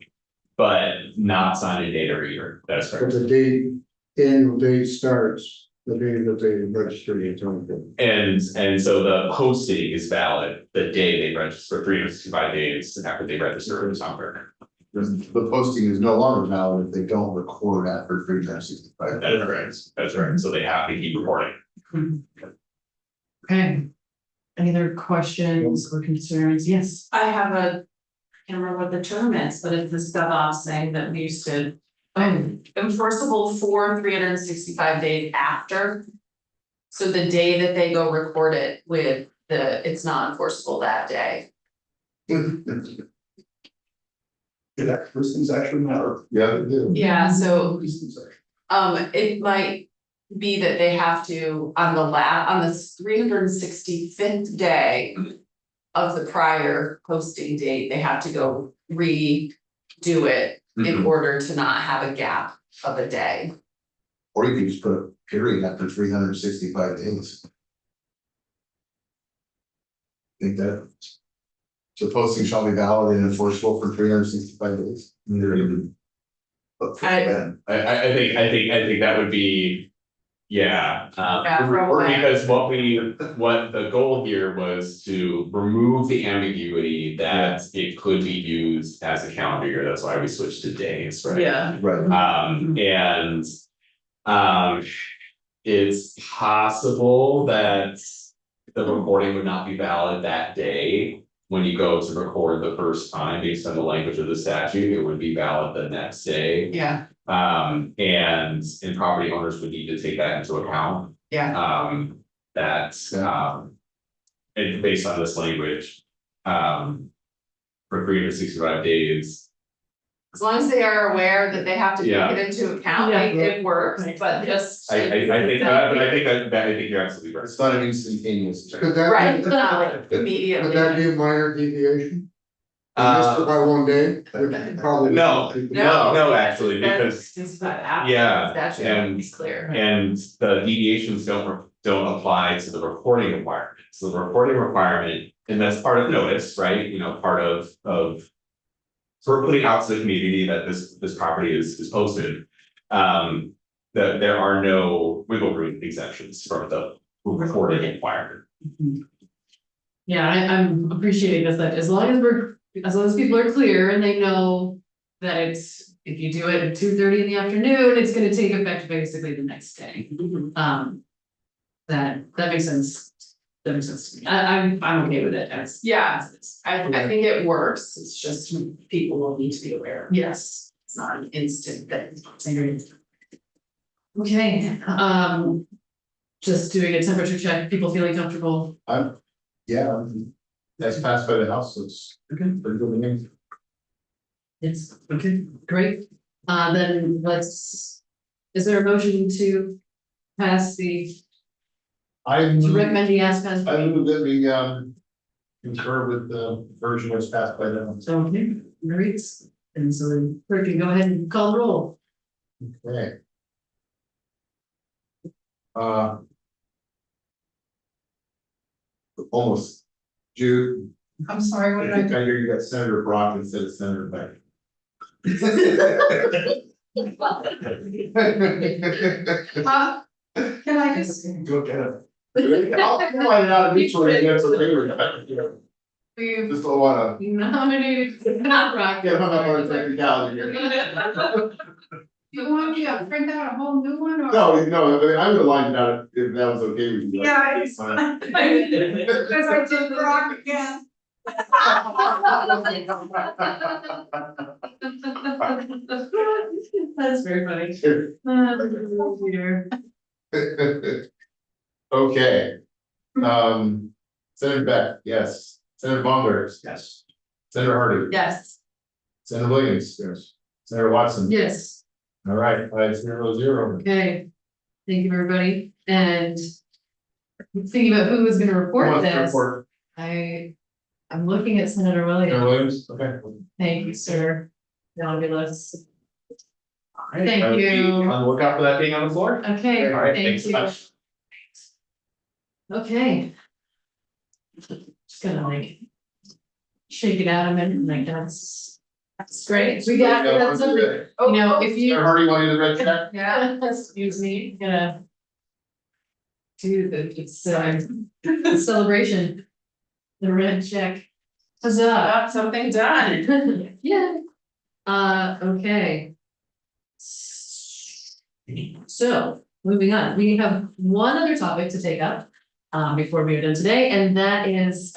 But not sign a date or year, that's But correct. the date, annual date starts the day that they register the attorney. And so the posting is valid the day they register, 365 days after they register in somewhere. The posting is no longer valid if they don't record after 365. That is correct, that's right, so they have to keep reporting. Okay. Any other questions or concerns? Yes. I have a, I can't remember what the term is, but it's the stuff off saying that we used to. Enforceable for 365 days after. So the day that they go record it with it's not enforceable that day. Did that person's actually matter? Yeah, they do. Yeah, so Person's actually- it might be that they have to, on the 365th day of the prior posting date, they have to go redo it in order to not have a gap of a day. Or you can just put a period after 365 days. Think that. So posting shall be valid and enforceable for 365 days. But I- then, I think that would be, yeah. Yeah, probably. Because what the goal here was to remove the ambiguity that it could be used as a calendar year, that's why we switched to days, right? Yeah. Right. And it's possible that the recording would not be valid that day. When you go to record the first time, based on the language of the statute, it would be valid the next day. Yeah, And property owners would need to take that into account. yeah, And based on this language, for 365 days. as long as they are aware that they have to Yeah. take it into account, Yeah. it works, but just. I think you're absolutely right. It's not an instantaneous. check. Could that, Right, it's not like could that immediately. be a minor deviation? Missed it by one day? Probably. No, actually, because It's not after Yeah, the statute, and- it's clear. And the deviations don't apply to the reporting requirement. So the reporting requirement, and that's part of notice, right? You know, part of. So we're putting out to the community that this property is posted. That there are no wiggle room exemptions from the reporting requirement. Yeah, I'm appreciating this, that as long as people are clear and they know that it's, if you do it at 2:30 in the afternoon, it's gonna take effect basically the next day. That makes sense. That makes sense to me. I'm okay with it as. Yeah, as is. I think it works, it's just people will need to be aware, Yes. it's not an instant thing. I agree. Okay, just doing a temperature check, people feeling comfortable. Yeah, that's passed by the house, so it's. Okay. Pretty good name. Yes, okay, great. Then is there a motion to pass to recommend the ASPAS? I move that we concur with the version that's passed by them. Okay, great. And so then clerk can go ahead and call the roll. Okay. Almost. Jude, I'm sorry, I think I hear you got Senator Brock instead of Senator Beck. Can I just? Go get it. I'll find it out eventually, and that's okay with that. We've Just don't wanna Nominated, not Rock. get hung up on a technicality here. You want me to print out a whole new one or? No, I would have lined it out if that was okay with you. Yeah, it's Fine. Because I did rock again. That's very funny. Dear. Okay. Senator Beck, yes. Senator Baumgartner. yes. Senator Hardy. Yes. Senator Williams. Yes. Senator Watson. Yes, All right, 5-0. okay. Thank you, everybody, and thinking about who was gonna report this, I'm looking at Senator Williams. Okay. Thank you, sir. Fabulous. Thank you. On the lookout for that being on the floor. Okay, All right, thank thanks so you. much. Okay. Just gonna like shake it out a minute, like that's great. We got, that's something, you know, if you. Hardy wanted the red check? Yeah, excuse me, gonna. Do it's celebration. The red check. Huzzah. Got something done. Yeah. Okay. So, moving on, we have one other topic to take up, before we are done today, and that is,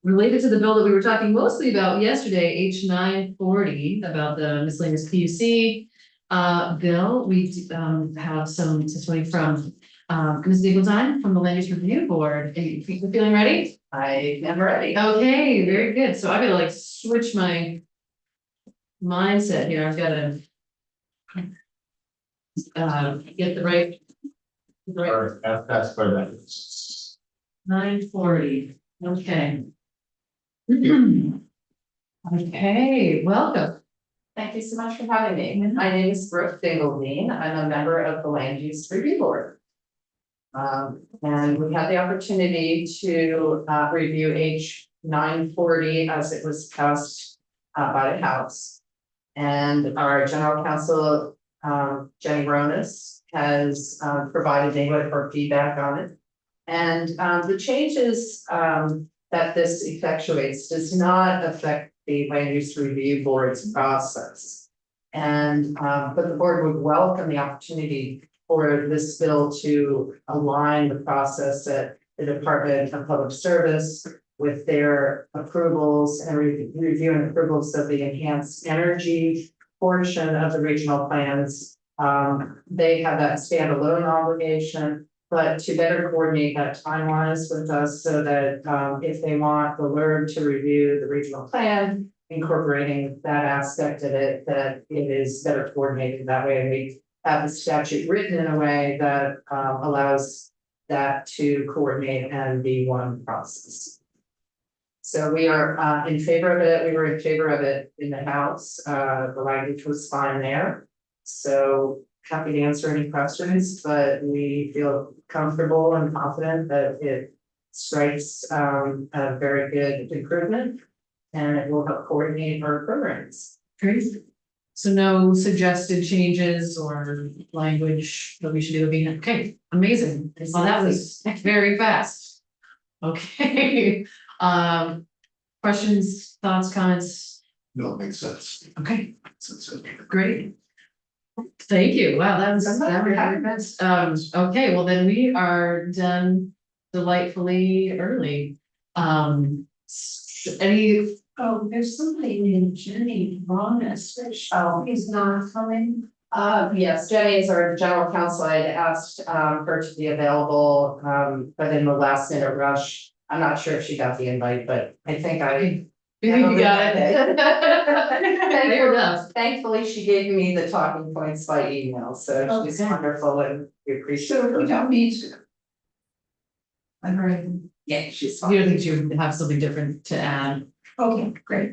related to the bill that we were talking mostly about yesterday, H 940, about the miscellaneous PUC. Bill, we, have some testimony from, Ms. Diegelstein from the Land Use Review Board. Are you feeling ready? I am ready. Okay, very good. So I gotta like switch my mindset here. I've gotta get the right. That's for that. 940, okay. Okay, welcome. Thank you so much for having me. My name is Brooke Dingledine. I'm a member of the Land Use Review Board. And we had the opportunity to review H 940 as it was passed by the House. And our general counsel, Jenny Ronas, has provided me with her feedback on it. And the changes that this effectuates does not affect the Land Use Review Board's process. And but the board would welcome the opportunity for this bill to align the process at the Department of Public Service with their approvals and reviewing approvals of the enhanced energy portion of the regional plans. They have that standalone obligation, but to better coordinate that timelines with us so that if they want the LURB to review the regional plan, incorporating that aspect of it, that it is better coordinated that way. And we have the statute written in a way that allows that to coordinate and be one process. So we are in favor of it. We were in favor of it in the House. The language was fine there. So happy to answer any questions, but we feel comfortable and confident that it strikes a very good improvement and it will help coordinate our programs. Great. So no suggested changes or language that we should do being, okay, amazing. Well, that was very fast. Okay, questions, thoughts, comments? No, it makes sense. Okay, Makes sense. great. Thank you. Wow, that was very fast. Okay, well then we are done delightfully early. Any, Oh, there's somebody named Jenny Ronas, which, he's not coming. Yes, Jenny is our general counsel. I had asked her to be available, but in the last minute rush, I'm not sure if she got the invite, but I think I. you got it. Fair enough. Thankfully, she gave me the talking points by email, so she's Okay. wonderful and we appreciate So we her. don't need to. All right. Yeah, she's Do fine. you think you have something different to add? Okay, great.